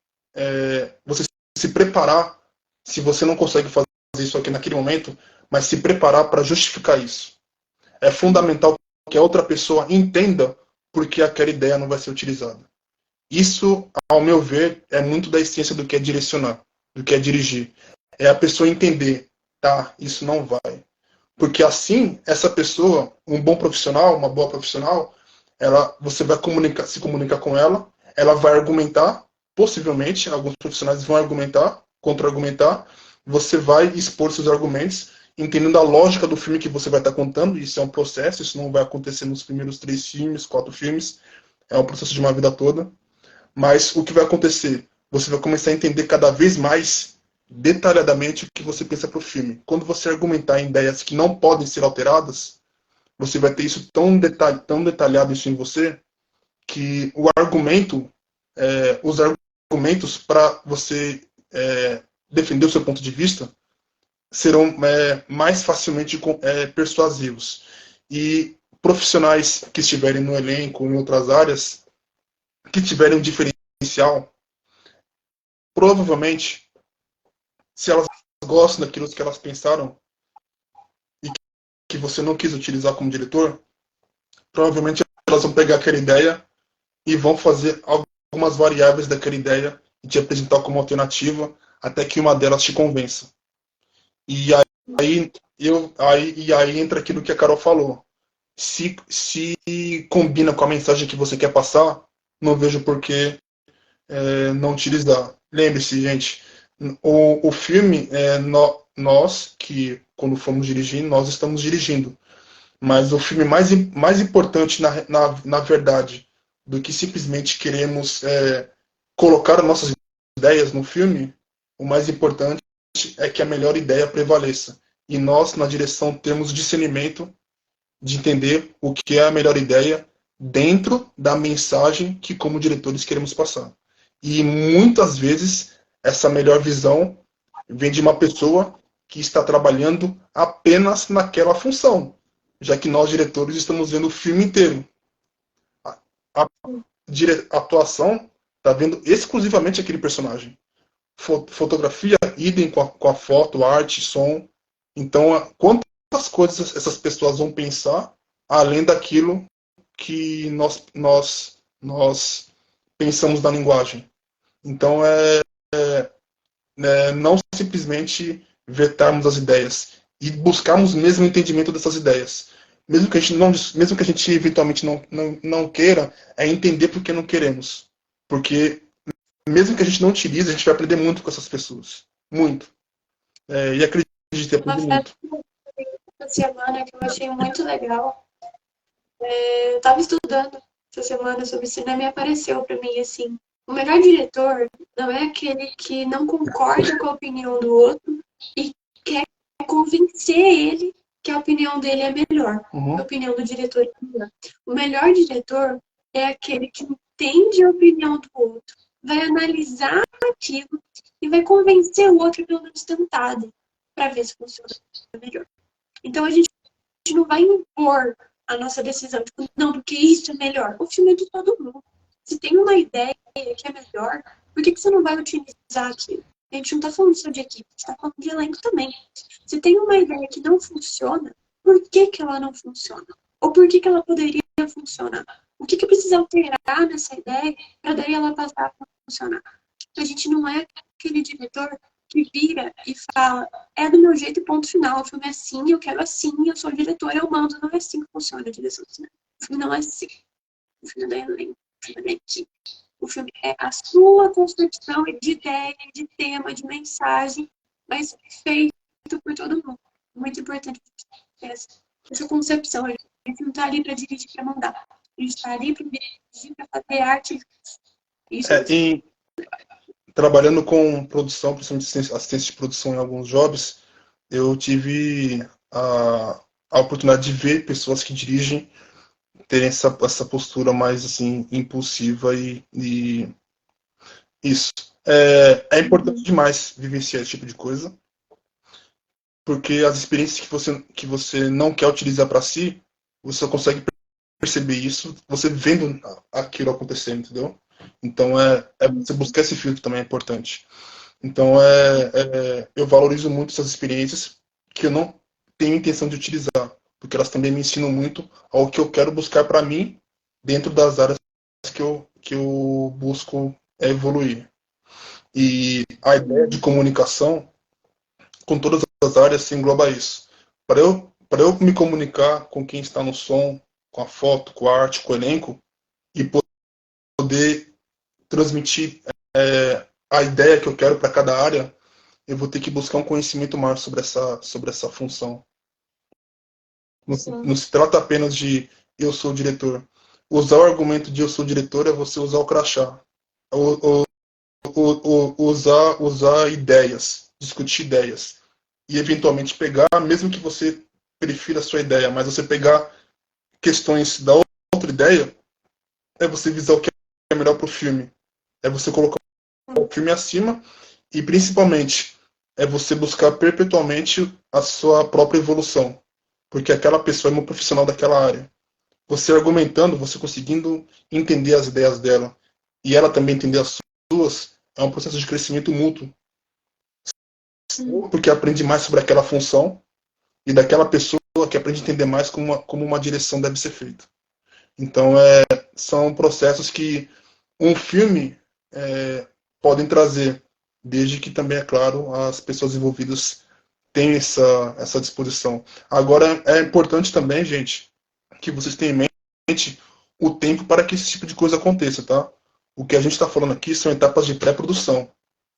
você se preparar, se você não consegue fazer isso aqui naquele momento, mas se preparar para justificar isso. É fundamental que a outra pessoa entenda por que aquela ideia não vai ser utilizada. Isso, ao meu ver, é muito da essência do que é direcionar, do que é dirigir. É a pessoa entender, tá, isso não vai. Porque assim, essa pessoa, um bom profissional, uma boa profissional, você vai se comunicar com ela vai argumentar, possivelmente, alguns profissionais vão argumentar, contra-argumentar, você vai expor seus argumentos, entendendo a lógica do filme que você vai estar contando, isso é um processo, isso não vai acontecer nos primeiros 3 filmes, 4 filmes, é um processo de uma vida toda, mas o que vai acontecer? Você vai começar a entender cada vez mais detalhadamente o que você pensa para o filme. Quando você argumentar em ideias que não podem ser alteradas, você vai ter isso tão detalhado isso em você, que os argumentos para você defender o seu ponto de vista serão mais facilmente persuasivos. E profissionais que estiverem no elenco, em outras áreas, que tiverem um diferencial, provavelmente, se elas gostam daquilo que elas pensaram que você não quis utilizar como diretor, provavelmente elas vão pegar aquela ideia e vão fazer algumas variáveis daquela ideia e te apresentar como alternativa até que uma delas te convença. E aí entra aquilo que a Carol falou. Se combina com a mensagem que você quer passar, não vejo por que não utilizar. Lembre-se, gente, o filme, nós que, quando formos dirigir, nós estamos dirigindo. Mas o filme mais importante, na verdade, do que simplesmente queremos colocar nossas ideias no filme, o mais importante é que a melhor ideia prevaleça. E nós, na direção, temos discernimento de entender o que é a melhor ideia dentro da mensagem que, como diretores, queremos passar. E muitas vezes essa melhor visão vem de uma pessoa que está trabalhando apenas naquela função, já que nós, diretores, estamos vendo o filme inteiro. A atuação está vendo exclusivamente aquele personagem. Fotografia, idem com a foto, arte, som. Então, quantas coisas essas pessoas vão pensar além daquilo que nós pensamos na linguagem? Então, não simplesmente vetarmos as ideias e buscarmos mesmo o entendimento dessas ideias. Mesmo que a gente eventualmente não queira, é entender por que não queremos. Porque mesmo que a gente não utilize, a gente vai aprender muito com essas pessoas. Muito. E acredite, aprende muito. Essa semana que eu achei muito legal. Eu estava estudando essa semana sobre cinema e apareceu para mim assim: o melhor diretor não é aquele que não concorda com a opinião do outro e quer convencer ele que a opinião dele é melhor, a opinião do diretor é melhor. O melhor diretor é aquele que entende a opinião do outro, vai analisar aquilo e vai convencer o outro pelo menos tentado para ver se funciona melhor. Então a gente não vai impor a nossa decisão, tipo, não, porque isso é melhor. O filme é de todo mundo. Se tem uma ideia que é melhor, por que você não vai utilizar aquilo? A gente não está falando só de equipe, a gente está falando de elenco também. Se tem uma ideia que não funciona, por que ela não funciona? Ou por que ela poderia funcionar? O que precisa alterar nessa ideia para daí ela passar a funcionar? A gente não é aquele diretor que vira e fala, é do meu jeito e ponto final, o filme é assim, eu quero assim, eu sou diretor, eu mando, não é assim que funciona a direção do cinema. O filme não é assim. O filme não é elenco, o filme é equipe. O filme é a sua construção de ideia, de tema, de mensagem, mas feito por todo mundo. Muito importante essa concepção. A gente não está ali para dirigir, para mandar. A gente está ali para dirigir, para fazer arte. Isso Trabalhando com produção, principalmente assistência de produção em alguns jobs, eu tive a oportunidade de ver pessoas que dirigem terem essa postura mais assim impulsiva e isso. É importante demais vivenciar esse tipo de coisa, porque as experiências que você não quer utilizar para si, você só consegue perceber isso você vendo aquilo acontecendo, entendeu? Então, você buscar esse filtro também é importante. Então, eu valorizo muito essas experiências que eu não tenho intenção de utilizar, porque elas também me ensinam muito ao que eu quero buscar para mim dentro das áreas que eu busco evoluir. E a ideia de comunicação com todas as áreas se engloba isso. Para eu me comunicar com quem está no som, com a foto, com a arte, com o elenco, e poder transmitir a ideia que eu quero para cada área, eu vou ter que buscar um conhecimento maior sobre essa função. Não se trata apenas de eu sou o diretor. Usar o argumento de eu sou o diretor é você usar o crachá. Usar ideias, discutir ideias. E eventualmente pegar, mesmo que você prefira a sua ideia, mas você pegar questões da outra ideia, é você visar o que é melhor para o filme. É você colocar o filme acima e, principalmente, é você buscar perpetualmente a sua própria evolução. Porque aquela pessoa é uma profissional daquela área. Você argumentando, você conseguindo entender as ideias dela e ela também entender as suas, é um processo de crescimento mútuo. Porque aprende mais sobre aquela função e daquela pessoa que aprende a entender mais como uma direção deve ser feita. Então, são processos que um filme podem trazer, desde que também, é claro, as pessoas envolvidas tenham essa disposição. Agora, é importante também, gente, que vocês tenham em mente o tempo para que esse tipo de coisa aconteça, tá? O que a gente está falando aqui são etapas de pré-produção,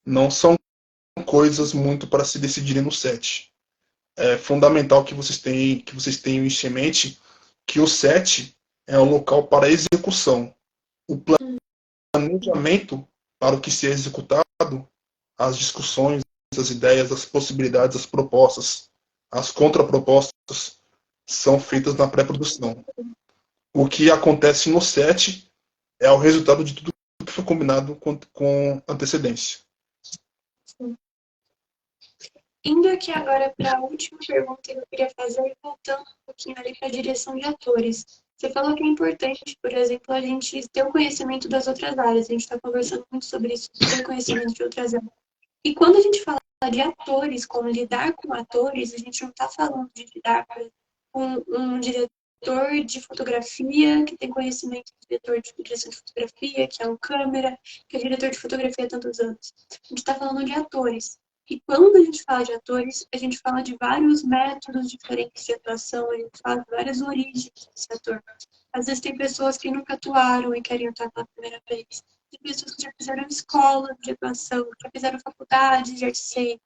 não são coisas muito para se decidirem no set. É fundamental que vocês tenham isso em mente, que o set é o local para a execução. O planejamento para o que se é executado, as discussões, as ideias, as possibilidades, as propostas, as contrapropostas são feitas na pré-produção. O que acontece no set é o resultado de tudo que foi combinado com antecedência. Indo aqui agora para a última pergunta que eu queria fazer, voltando um pouquinho ali para a direção de atores. Você falou que é importante, por exemplo, a gente ter o conhecimento das outras áreas. A gente está conversando muito sobre isso, ter conhecimento de outras áreas. E quando a gente fala de atores, como lidar com atores, a gente não está falando de lidar com um diretor de fotografia, que tem conhecimento de diretor de direção de fotografia, que é um câmera, que é diretor de fotografia há tantos anos. A gente está falando de atores. E quando a gente fala de atores, a gente fala de vários métodos diferentes de atuação, a gente fala de várias origens desse ator. Às vezes tem pessoas que nunca atuaram e querem atuar pela primeira vez. Tem pessoas que já fizeram escola de atuação, que já fizeram faculdade de arte cênica,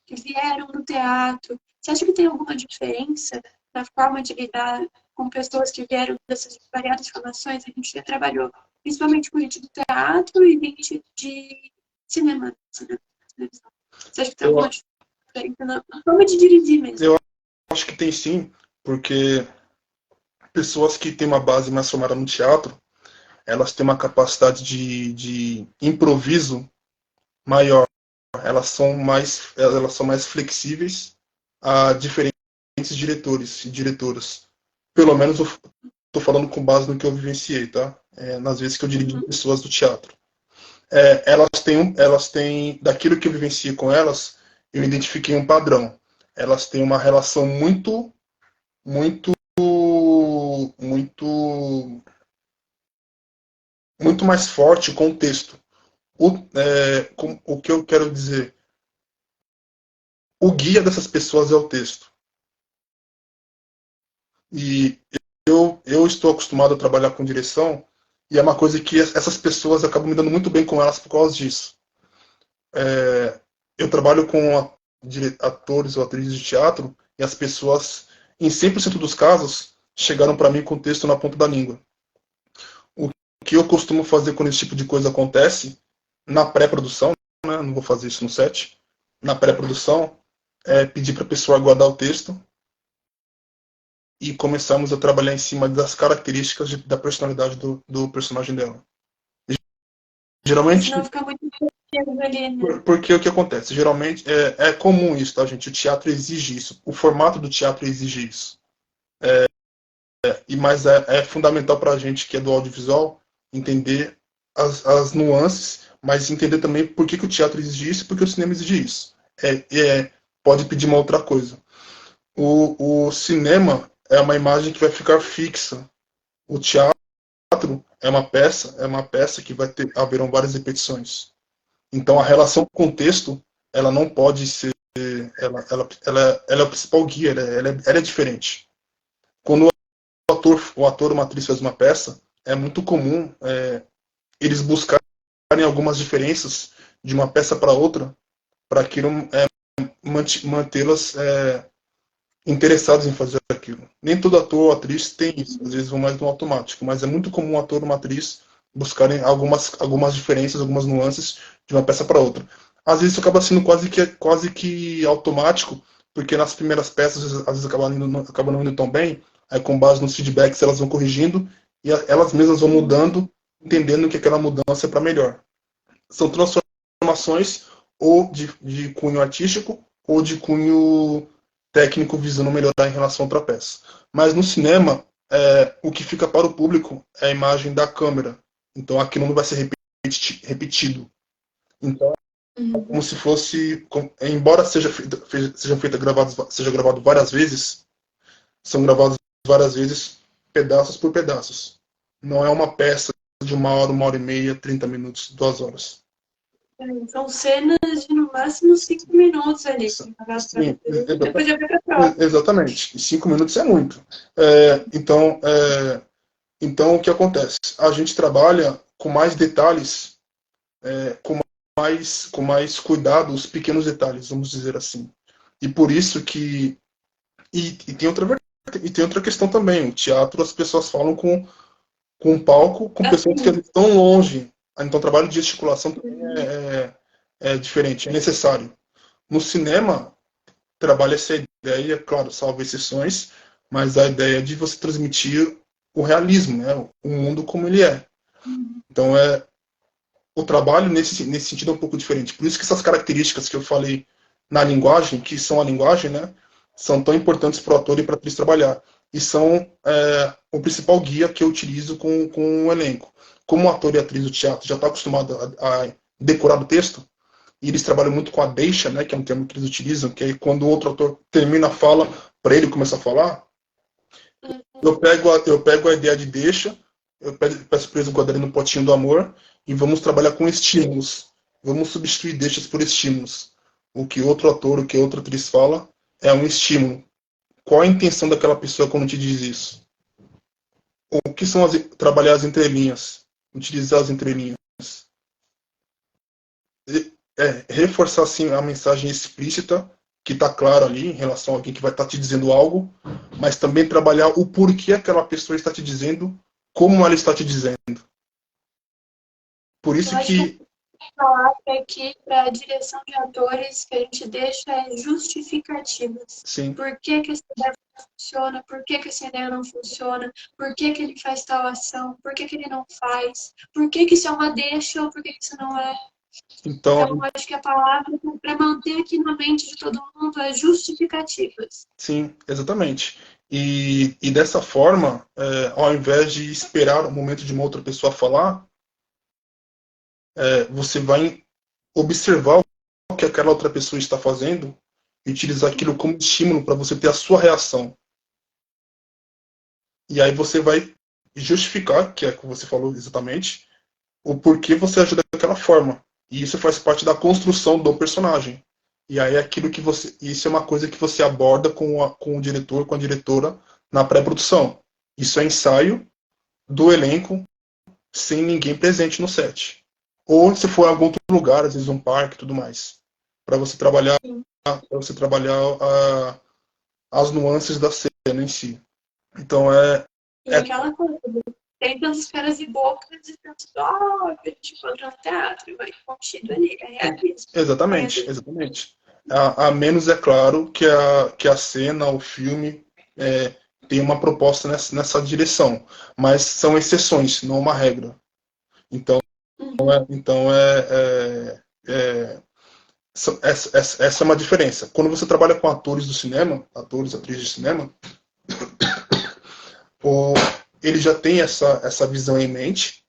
que vieram do teatro. Você acha que tem alguma diferença na forma de lidar com pessoas que vieram dessas variadas formações? A gente já trabalhou principalmente com gente do teatro e gente de cinema, televisão. Você acha que tem alguma diferença na forma de dirigir mesmo? Eu acho que tem sim, porque pessoas que têm uma base mais formada no teatro, elas têm uma capacidade de improviso maior. Elas são mais flexíveis a diferentes diretores e diretoras. Pelo menos eu estou falando com base no que eu vivenciei, tá? Nas vezes que eu dirigi pessoas do teatro. Elas têm, daquilo que eu vivenciei com elas, eu identifiquei um padrão. Elas têm uma relação muito, muito, muito, muito mais forte com o texto. O que eu quero dizer? O guia dessas pessoas é o texto. E eu estou acostumado a trabalhar com direção, e é uma coisa que essas pessoas acabam me dando muito bem com elas por causa disso. Eu trabalho com atores ou atrizes de teatro, e as pessoas, em 100% dos casos, chegaram para mim com o texto na ponta da língua. O que eu costumo fazer quando esse tipo de coisa acontece, na pré-produção, né, não vou fazer isso no set, na pré-produção, é pedir para a pessoa guardar o texto e começamos a trabalhar em cima das características da personalidade do personagem dela. Geralmente, Senão fica muito ali, né? porque o que acontece? Geralmente, é comum isso, tá, gente? O teatro exige isso. O formato do teatro exige isso. Mas é fundamental para a gente que é do audiovisual entender as nuances, mas entender também por que o teatro exige isso e por que o cinema exige isso. Pode pedir uma outra coisa. O cinema é uma imagem que vai ficar fixa. O teatro é uma peça que haverão várias repetições. Então a relação com o texto, ela não pode ser, ela é o principal guia, ela é diferente. Quando o ator ou uma atriz faz uma peça, é muito comum eles buscarem algumas diferenças de uma peça para outra, para aquilo mantê-las interessados em fazer aquilo. Nem todo ator ou atriz tem isso, às vezes vão mais no automático, mas é muito comum um ator ou uma atriz buscarem algumas diferenças, algumas nuances de uma peça para outra. Às vezes isso acaba sendo quase que automático, porque nas primeiras peças às vezes acabam não indo tão bem, aí com base nos feedbacks elas vão corrigindo e elas mesmas vão mudando, entendendo que aquela mudança é para melhor. São transformações ou de cunho artístico ou de cunho técnico visando melhorar em relação a outra peça. Mas no cinema, o que fica para o público é a imagem da câmera. Então aquilo não vai ser repetido. Então, como se fosse, embora seja gravado várias vezes, são gravados várias vezes, pedaços por pedaços. Não é uma peça de 1 hora e meia, 30 minutos, 2 horas. São cenas de no máximo 5 minutos ali. Sim, Depois já vai pra próxima. exatamente. 5 minutos é muito. Então, o que acontece? A gente trabalha com mais detalhes, com mais cuidado, os pequenos detalhes, vamos dizer assim. E por isso que. E tem outra questão também. O teatro, as pessoas falam com um palco, com pessoas que estão longe. Então, o trabalho de gesticulação também é diferente, é necessário. No cinema, trabalha essa ideia, claro, salvo exceções, mas a ideia de você transmitir o realismo, né? O mundo como ele é. Então, o trabalho nesse sentido é um pouco diferente. Por isso que essas características que eu falei na linguagem, que são a linguagem, né? São tão importantes para o ator e para a atriz trabalhar. E são o principal guia que eu utilizo com o elenco. Como o ator e a atriz do teatro já está acostumado a decorar o texto, e eles trabalham muito com a deixa, né, que é um termo que eles utilizam, que é quando o outro ator termina a fala, para ele começar a falar, eu pego a ideia de deixa, eu peço para eles guardarem no potinho do amor, e vamos trabalhar com estímulos. Vamos substituir deixas por estímulos. O que outro ator, o que outra atriz fala, é um estímulo. Qual a intenção daquela pessoa quando te diz isso? O que são trabalhar as entrelinhas? Utilizar as entrelinhas. Reforçar assim a mensagem explícita que está claro ali em relação a alguém que vai estar te dizendo algo, mas também trabalhar o porquê aquela pessoa está te dizendo, como ela está te dizendo. Por isso que falar aqui para a direção de atores que a gente deixa justificativas. sim. Por que essa ideia funciona? Por que essa ideia não funciona? Por que ele faz tal ação? Por que ele não faz? Por que isso é uma deixa ou por que isso não é? Então, acho que a palavra para manter aqui na mente de todo mundo é justificativas. Sim, exatamente. E dessa forma, ao invés de esperar o momento de uma outra pessoa falar, você vai observar o que aquela outra pessoa está fazendo e utilizar aquilo como estímulo para você ter a sua reação. E aí você vai justificar, que é o que você falou exatamente, o porquê você agiu daquela forma. E isso faz parte da construção do personagem. E aí isso é uma coisa que você aborda com o diretor, com a diretora na pré-produção. Isso é ensaio do elenco sem ninguém presente no set. Ou se for em algum outro lugar, às vezes um parque e tudo mais. Para você trabalhar, as nuances da cena em si. Então E aquela coisa, tem tantos caras e bocas e tantos que a gente encontra no teatro, vai contido ali, é realismo. Exatamente. A menos é claro que a cena, o filme, tem uma proposta nessa direção. Mas são exceções, não uma regra. Então, essa é uma diferença. Quando você trabalha com atores do cinema, atores, atrizes de cinema, ele já tem essa visão em mente.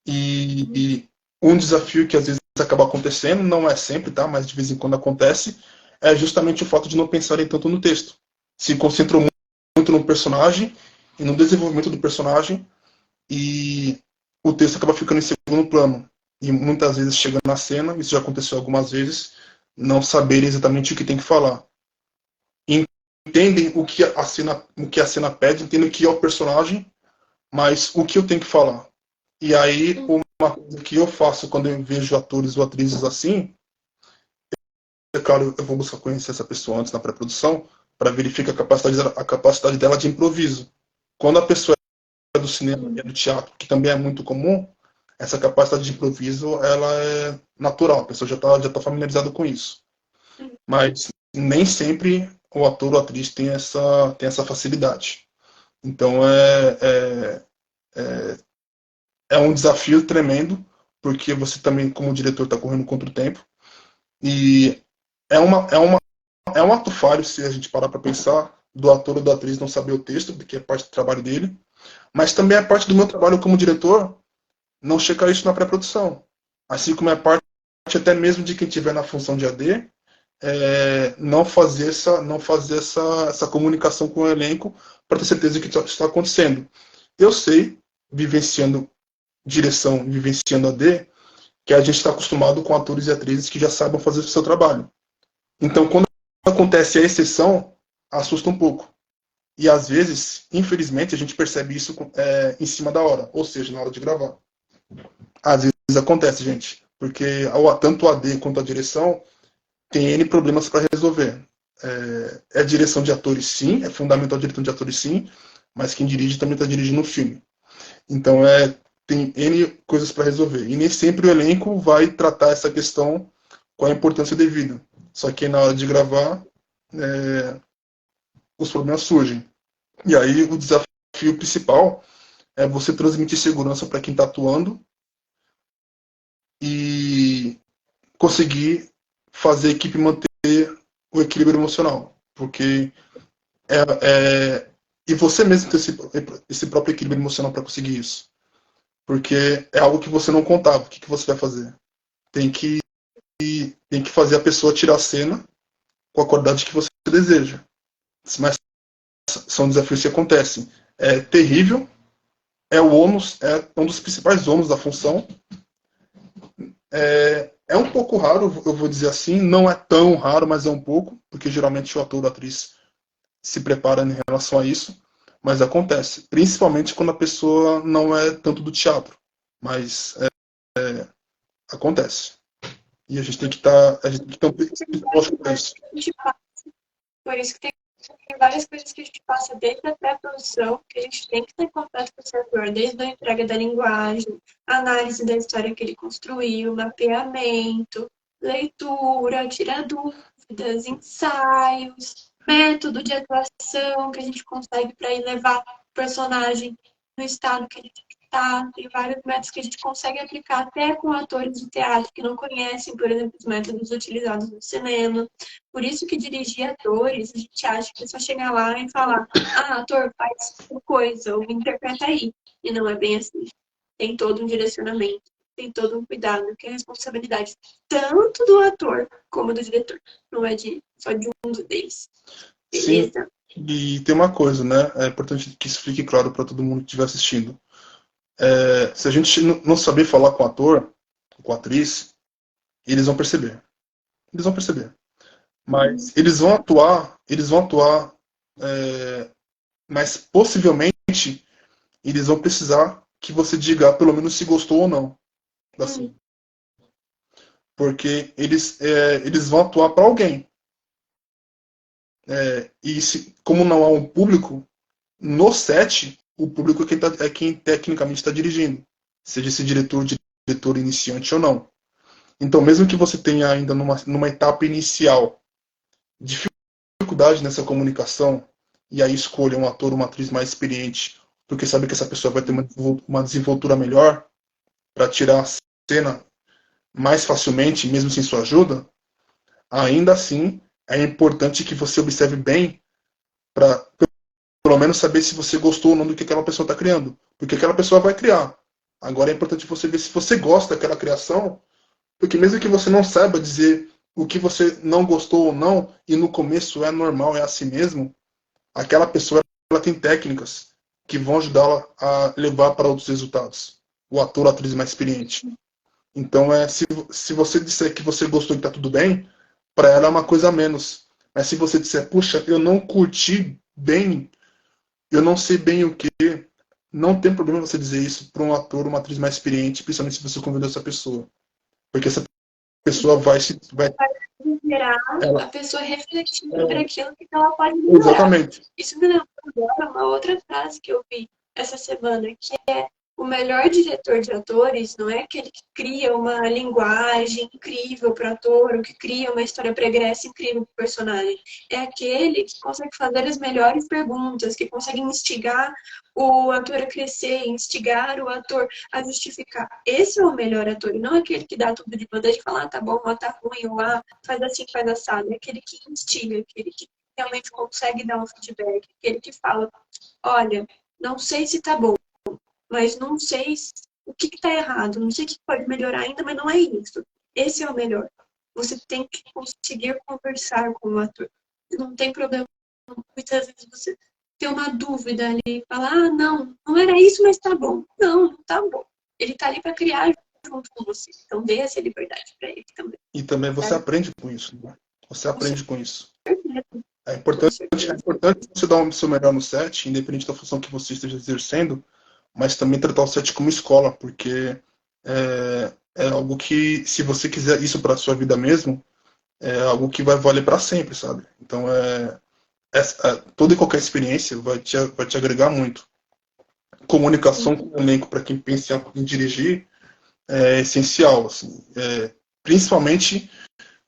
E um desafio que às vezes acaba acontecendo, não é sempre, tá? Mas de vez em quando acontece, é justamente o fato de não pensarem tanto no texto. Se concentram muito no personagem e no desenvolvimento do personagem, e o texto acaba ficando em segundo plano. E muitas vezes chega na cena, isso já aconteceu algumas vezes, não saberem exatamente o que tem que falar. Entendem o que a cena pede, entendem o que é o personagem, mas o que eu tenho que falar. E aí, uma coisa que eu faço quando eu vejo atores ou atrizes assim, é claro, eu vou buscar conhecer essa pessoa antes na pré-produção, para verificar a capacidade dela de improviso. Quando a pessoa é do cinema e é do teatro, que também é muito comum, essa capacidade de improviso, ela é natural, a pessoa já tá familiarizada com isso. Mas nem sempre o ator ou a atriz tem essa facilidade. Então é um desafio tremendo, porque você também, como diretor, está correndo contra o tempo. E é um ato falho, se a gente parar para pensar, do ator ou da atriz não saber o texto, porque é parte do trabalho dele. Mas também é parte do meu trabalho como diretor não checar isso na pré-produção. Assim como é parte até mesmo de quem estiver na função de AD, não fazer essa comunicação com o elenco para ter certeza que isso está acontecendo. Eu sei, vivenciando direção, vivenciando AD, que a gente está acostumado com atores e atrizes que já sabem fazer o seu trabalho. Então, quando acontece a exceção, assusta um pouco. E às vezes, infelizmente, a gente percebe isso em cima da hora, ou seja, na hora de gravar. Às vezes acontece, gente, porque tanto o AD quanto a direção tem N problemas para resolver. É direção de atores, sim, é fundamental a direção de atores, sim, mas quem dirige também está dirigindo o filme. Então, tem N coisas para resolver. E nem sempre o elenco vai tratar essa questão com a importância devida. Só que na hora de gravar, os problemas surgem. E aí o desafio principal é você transmitir segurança para quem está atuando e conseguir fazer a equipe manter o equilíbrio emocional. Porque e você mesmo ter esse próprio equilíbrio emocional para conseguir isso. Porque é algo que você não contava. O que você vai fazer? Tem que, tem que fazer a pessoa tirar a cena com a qualidade que você deseja. Mas são desafios que acontecem. É terrível, é o ônus, é um dos principais ônus da função. É um pouco raro, eu vou dizer assim, não é tão raro, mas é um pouco, porque geralmente o ator ou a atriz se prepara em relação a isso, mas acontece, principalmente quando a pessoa não é tanto do teatro, mas acontece. E a gente tem que a gente tem que ter um psicológico para isso. Por isso que tem várias coisas que a gente passa desde a pré-produção, que a gente tem que ter contato com o servidor, desde a entrega da linguagem, análise da história que ele construiu, mapeamento, leitura, tirar dúvidas, ensaios, método de atuação que a gente consegue para ir levar o personagem no estado que ele está. Tem vários métodos que a gente consegue aplicar até com atores de teatro que não conhecem, por exemplo, os métodos utilizados no cinema. Por isso que dirigir atores, a gente acha que é só chegar lá e falar, ator, faz tal coisa, ou interpreta aí. E não é bem assim. Tem todo um direcionamento, tem todo um cuidado, que é responsabilidade tanto do ator como do diretor. Não é só de um deles. Sim, Beleza? e tem uma coisa, né? É importante que isso fique claro para todo mundo que estiver assistindo. Se a gente não saber falar com o ator, com a atriz, eles vão perceber. Eles vão perceber. Mas eles vão atuar, mas possivelmente eles vão precisar que você diga pelo menos se gostou ou não da cena. Porque eles vão atuar para alguém. Como não há um público, no set, o público é quem tecnicamente está dirigindo. Seja esse diretor iniciante ou não. Então, mesmo que você tenha ainda numa etapa inicial dificuldade nessa comunicação, e aí escolha um ator ou uma atriz mais experiente, porque sabe que essa pessoa vai ter uma desenvoltura melhor para tirar a cena mais facilmente, mesmo sem sua ajuda, ainda assim é importante que você observe bem para pelo menos saber se você gostou ou não do que aquela pessoa está criando. Porque aquela pessoa vai criar. Agora é importante você ver se você gosta daquela criação, porque mesmo que você não saiba dizer o que você não gostou ou não, e no começo é normal, é assim mesmo, aquela pessoa ela tem técnicas que vão ajudá-la a levar para outros resultados. O ator, a atriz mais experiente. Então, se você disser que você gostou e está tudo bem, para ela é uma coisa a menos. Mas se você disser, puxa, eu não curti bem, eu não sei bem o que, não tem problema você dizer isso para um ator, uma atriz mais experiente, principalmente se você convidou essa pessoa. Porque essa pessoa vai Gerar ela, a pessoa refletir sobre aquilo que ela pode melhorar. exatamente. Isso me lembrou agora uma outra frase que eu vi essa semana, que o melhor diretor de atores não é aquele que cria uma linguagem incrível para o ator, ou que cria uma história pregressa incrível para o personagem. É aquele que consegue fazer as melhores perguntas, que consegue instigar o ator a crescer, instigar o ator a justificar. Esse é o melhor ator, e não aquele que dá tudo de bandeja e fala, tá bom, tá ruim, ou faz assim, faz assado. É aquele que instiga, aquele que realmente consegue dar um feedback, aquele que fala, olha, não sei se tá bom, mas não sei o que está errado, não sei o que pode melhorar ainda, mas não é isso. Esse é o melhor. Você tem que conseguir conversar com o ator. Não tem problema. Muitas vezes você tem uma dúvida ali e fala, ah, não era isso, mas tá bom. Não tá bom. Ele tá ali para criar junto com você. Então dê essa liberdade para ele também. E também você Sabe? aprende com isso, né? Você aprende com isso. É Com importante, é certeza. importante você dar o seu melhor no set, independente da função que você esteja exercendo, mas também tratar o set como escola, porque é algo que, se você quiser isso para sua vida mesmo, é algo que vai valer para sempre, sabe? Então, toda e qualquer experiência vai te agregar muito. Comunicação com o elenco, para quem pensa em dirigir, é essencial, assim. Principalmente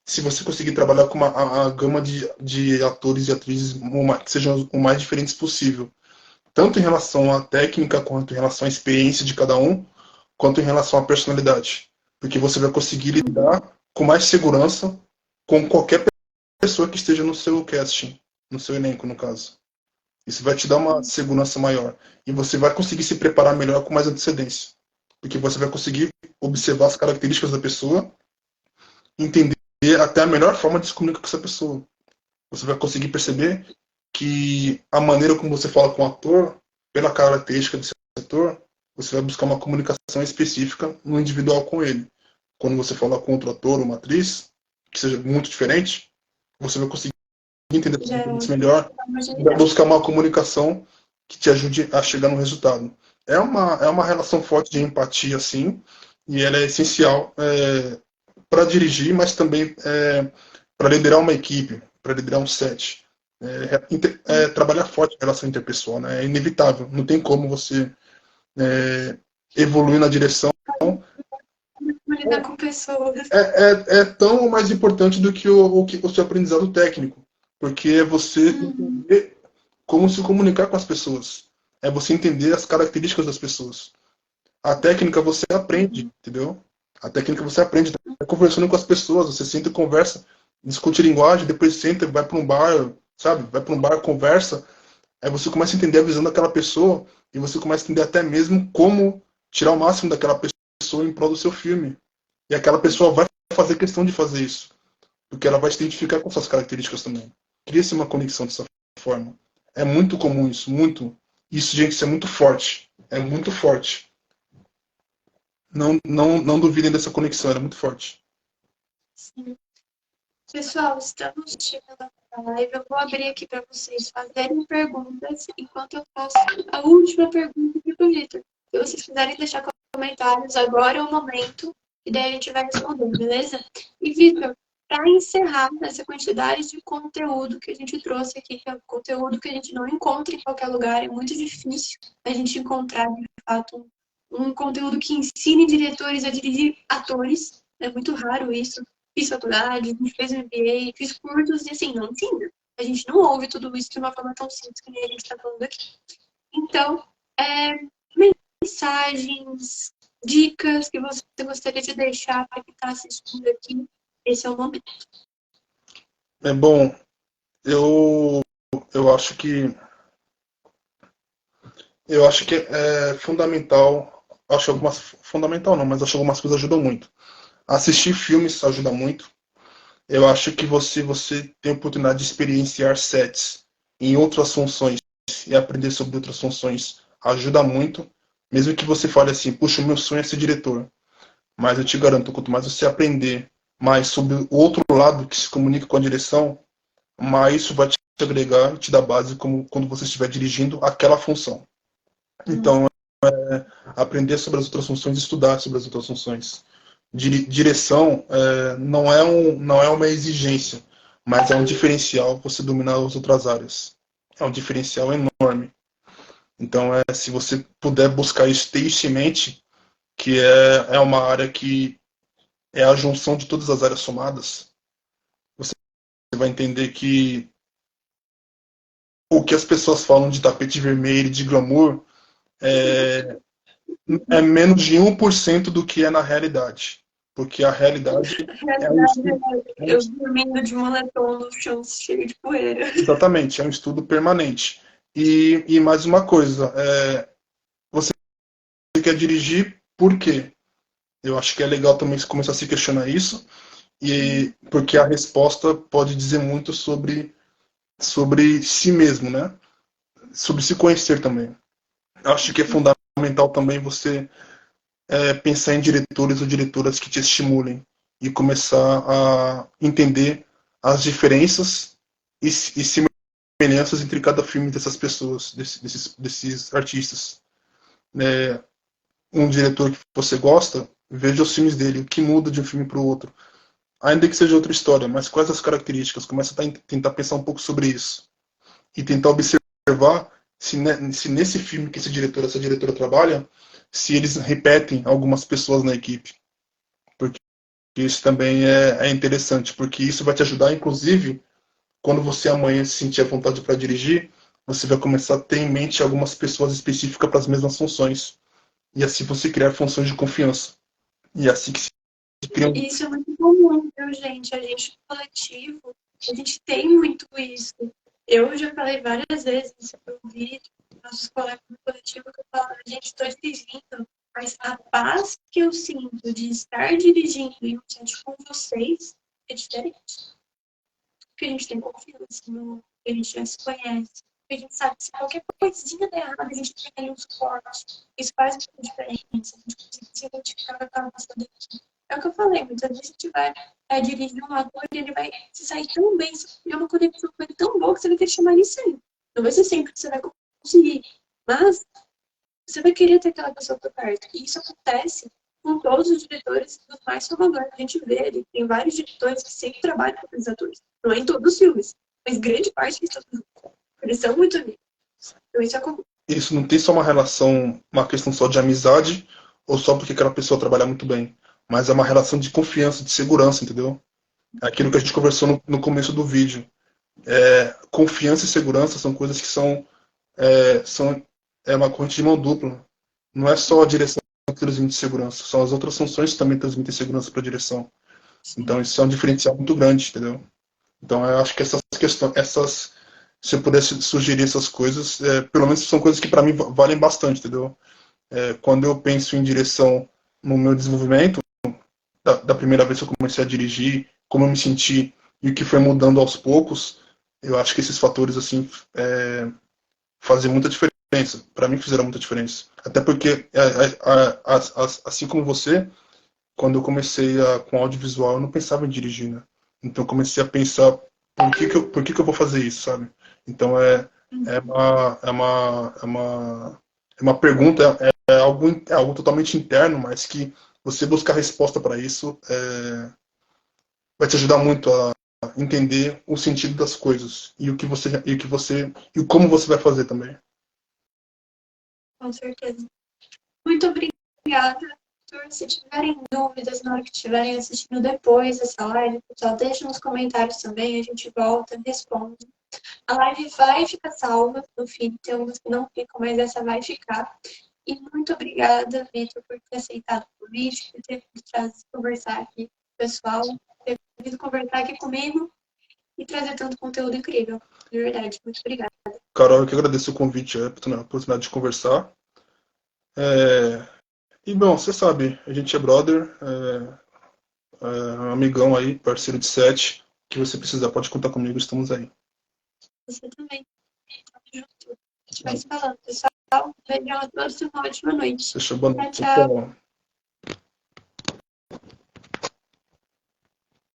se você conseguir trabalhar com a gama de atores e atrizes que sejam o mais diferentes possível. Tanto em relação à técnica, quanto em relação à experiência de cada um, quanto em relação à personalidade. Porque você vai conseguir lidar com mais segurança com qualquer pessoa que esteja no seu casting, no seu elenco, no caso. Isso vai te dar uma segurança maior. E você vai conseguir se preparar melhor com mais antecedência. Porque você vai conseguir observar as características da pessoa, entender até a melhor forma de se comunicar com essa pessoa. Você vai conseguir perceber que a maneira como você fala com o ator, pela característica desse ator, você vai buscar uma comunicação específica no individual com ele. Quando você fala com outro ator ou uma atriz, que seja muito diferente, você vai conseguir entender isso melhor e vai buscar uma comunicação que te ajude a chegar no resultado. É uma relação forte de empatia, sim, e ela é essencial para dirigir, mas também para liderar uma equipe, para liderar um set. Trabalhar forte em relação interpessoal, né? É inevitável, não tem como você evoluir na direção. Lidar com pessoas. É tão mais importante do que o seu aprendizado técnico, porque é você entender como se comunicar com as pessoas, é você entender as características das pessoas. A técnica você aprende, entendeu? A técnica você aprende conversando com as pessoas, você senta e conversa, discute linguagem, depois senta, vai para um bar, sabe? Vai para um bar, conversa, aí você começa a entender a visão daquela pessoa e você começa a entender até mesmo como tirar o máximo daquela pessoa em prol do seu filme. E aquela pessoa vai fazer questão de fazer isso, porque ela vai se identificar com suas características também. Cria-se uma conexão dessa forma. É muito comum isso, muito. Isso, gente, isso é muito forte. É muito forte. Não duvidem dessa conexão, ela é muito forte. Sim. Pessoal, estamos chegando na live. Eu vou abrir aqui para vocês fazerem perguntas enquanto eu faço a última pergunta aqui para o Vitor. Se vocês quiserem deixar comentários, agora é o momento, e daí a gente vai responder, beleza? E, Vitor, para encerrar essa quantidade de conteúdo que a gente trouxe aqui, que é conteúdo que a gente não encontra em qualquer lugar, é muito difícil a gente encontrar, de fato, um conteúdo que ensine diretores a dirigir atores. É muito raro isso. Fiz faculdade, a gente fez MBA, fiz cursos e assim, não ensina. A gente não ouve tudo isso de uma forma tão simples que nem a gente está falando aqui. Então, mensagens, dicas que você gostaria de deixar para quem está assistindo aqui, esse é o momento. Bom, eu acho que é fundamental, fundamental não, mas acho que algumas coisas ajudam muito. Assistir filmes ajuda muito. Eu acho que você tem a oportunidade de experienciar sets em outras funções e aprender sobre outras funções ajuda muito. Mesmo que você fale assim, puxa, o meu sonho é ser diretor. Mas eu te garanto, quanto mais você aprender mais sobre o outro lado que se comunica com a direção, mais isso vai te agregar e te dar base como quando você estiver dirigindo aquela função. Então, aprender sobre as outras funções, estudar sobre as outras funções. Direção não é uma exigência, mas é um diferencial você dominar as outras áreas. É um diferencial enorme. Então, se você puder buscar isso, ter isso em mente, que é uma área que é a junção de todas as áreas somadas, você vai entender que o que as pessoas falam de tapete vermelho, de glamour, é menos de 1% do que é na realidade. Porque a realidade eu dormindo de moletom no chão cheio de poeira. Exatamente, é um estudo permanente. E mais uma coisa, você quer dirigir por quê? Eu acho que é legal também começar a se questionar isso. e porque a resposta pode dizer muito sobre si mesmo, né? Sobre se conhecer também. Acho que é fundamental também você pensar em diretores ou diretoras que te estimulem e começar a entender as diferenças e semelhanças entre cada filme dessas pessoas, desses artistas. Um diretor que você gosta, veja os filmes dele, o que muda de um filme para o outro. Ainda que seja outra história, mas quais as características? Começa a tentar pensar um pouco sobre isso. E tentar observar se nesse filme que esse diretor, essa diretora trabalha, se eles repetem algumas pessoas na equipe. Porque isso também é interessante, porque isso vai te ajudar, inclusive, quando você amanhã se sentir à vontade para dirigir, você vai começar a ter em mente algumas pessoas específicas para as mesmas funções. E assim você criar funções de confiança. E é assim que se cria. Isso é muito comum, viu, gente? A gente no coletivo, a gente tem muito isso. Eu já falei várias vezes para o vídeo, nossos colegas no coletivo, que eu falo, gente, estou dirigindo, mas a paz que eu sinto de estar dirigindo em um set com vocês é diferente. Porque a gente tem confiança, no, a gente já se conhece, a gente sabe que se qualquer coisinha der errado, a gente tem ali um suporte. Isso faz muita diferença. A gente consegue se identificar com aquela nossa daqui. É o que eu falei, muitas vezes a gente vai dirigir um ator e ele vai se sair tão bem, se criar uma conexão com ele tão boa que você vai querer chamar ele sempre. Não vai ser sempre que você vai conseguir, mas você vai querer ter aquela pessoa por perto. E isso acontece com todos os diretores dos mais famosos. A gente vê ali, tem vários diretores que sempre trabalham com aqueles atores. Não é em todos os filmes, mas grande parte eles estão juntos. Eles são muito amigos. Então isso é comum. Isso não tem só uma relação, uma questão só de amizade, ou só porque aquela pessoa trabalha muito bem. Mas é uma relação de confiança, de segurança, entendeu? É aquilo que a gente conversou no começo do vídeo. Confiança e segurança são coisas que são uma corrente de mão dupla. Não é só a direção que transmite segurança, são as outras funções que também transmitem segurança para a direção. Então isso é um diferencial muito grande, entendeu? Então eu acho que essas questões, se eu pudesse sugerir essas coisas, pelo menos são coisas que para mim valem bastante, entendeu? Quando eu penso em direção no meu desenvolvimento, da primeira vez que eu comecei a dirigir, como eu me senti e o que foi mudando aos poucos, eu acho que esses fatores assim fazem muita diferença. Para mim fizeram muita diferença. Até porque, assim como você, quando eu comecei com audiovisual, eu não pensava em dirigir, né? Então eu comecei a pensar por que eu vou fazer isso, sabe? Então é uma pergunta, é algo totalmente interno, mas que você buscar resposta para isso vai te ajudar muito a entender o sentido das coisas e como você vai fazer também. Com certeza. Muito obrigada. Se tiverem dúvidas na hora que estiverem assistindo depois dessa live, pessoal, deixa nos comentários também, a gente volta, responde. A live vai ficar salva no feed, tem algumas que não ficam, mas essa vai ficar. E muito obrigada, Vitor, por ter aceitado o convite, por ter vindo conversar aqui com o pessoal, ter vindo conversar aqui comigo e trazer tanto conteúdo incrível. De verdade, muito obrigada. Carol, eu que agradeço o convite, a oportunidade de conversar. E, bom, você sabe, a gente é brother, amigão aí, parceiro de set. O que você precisar, pode contar comigo, estamos aí. Você também. Tamo junto. A gente vai se falando, pessoal. Beijão a todos e uma ótima noite. Fechou, boa noite. Tchau, tchau. Tchau.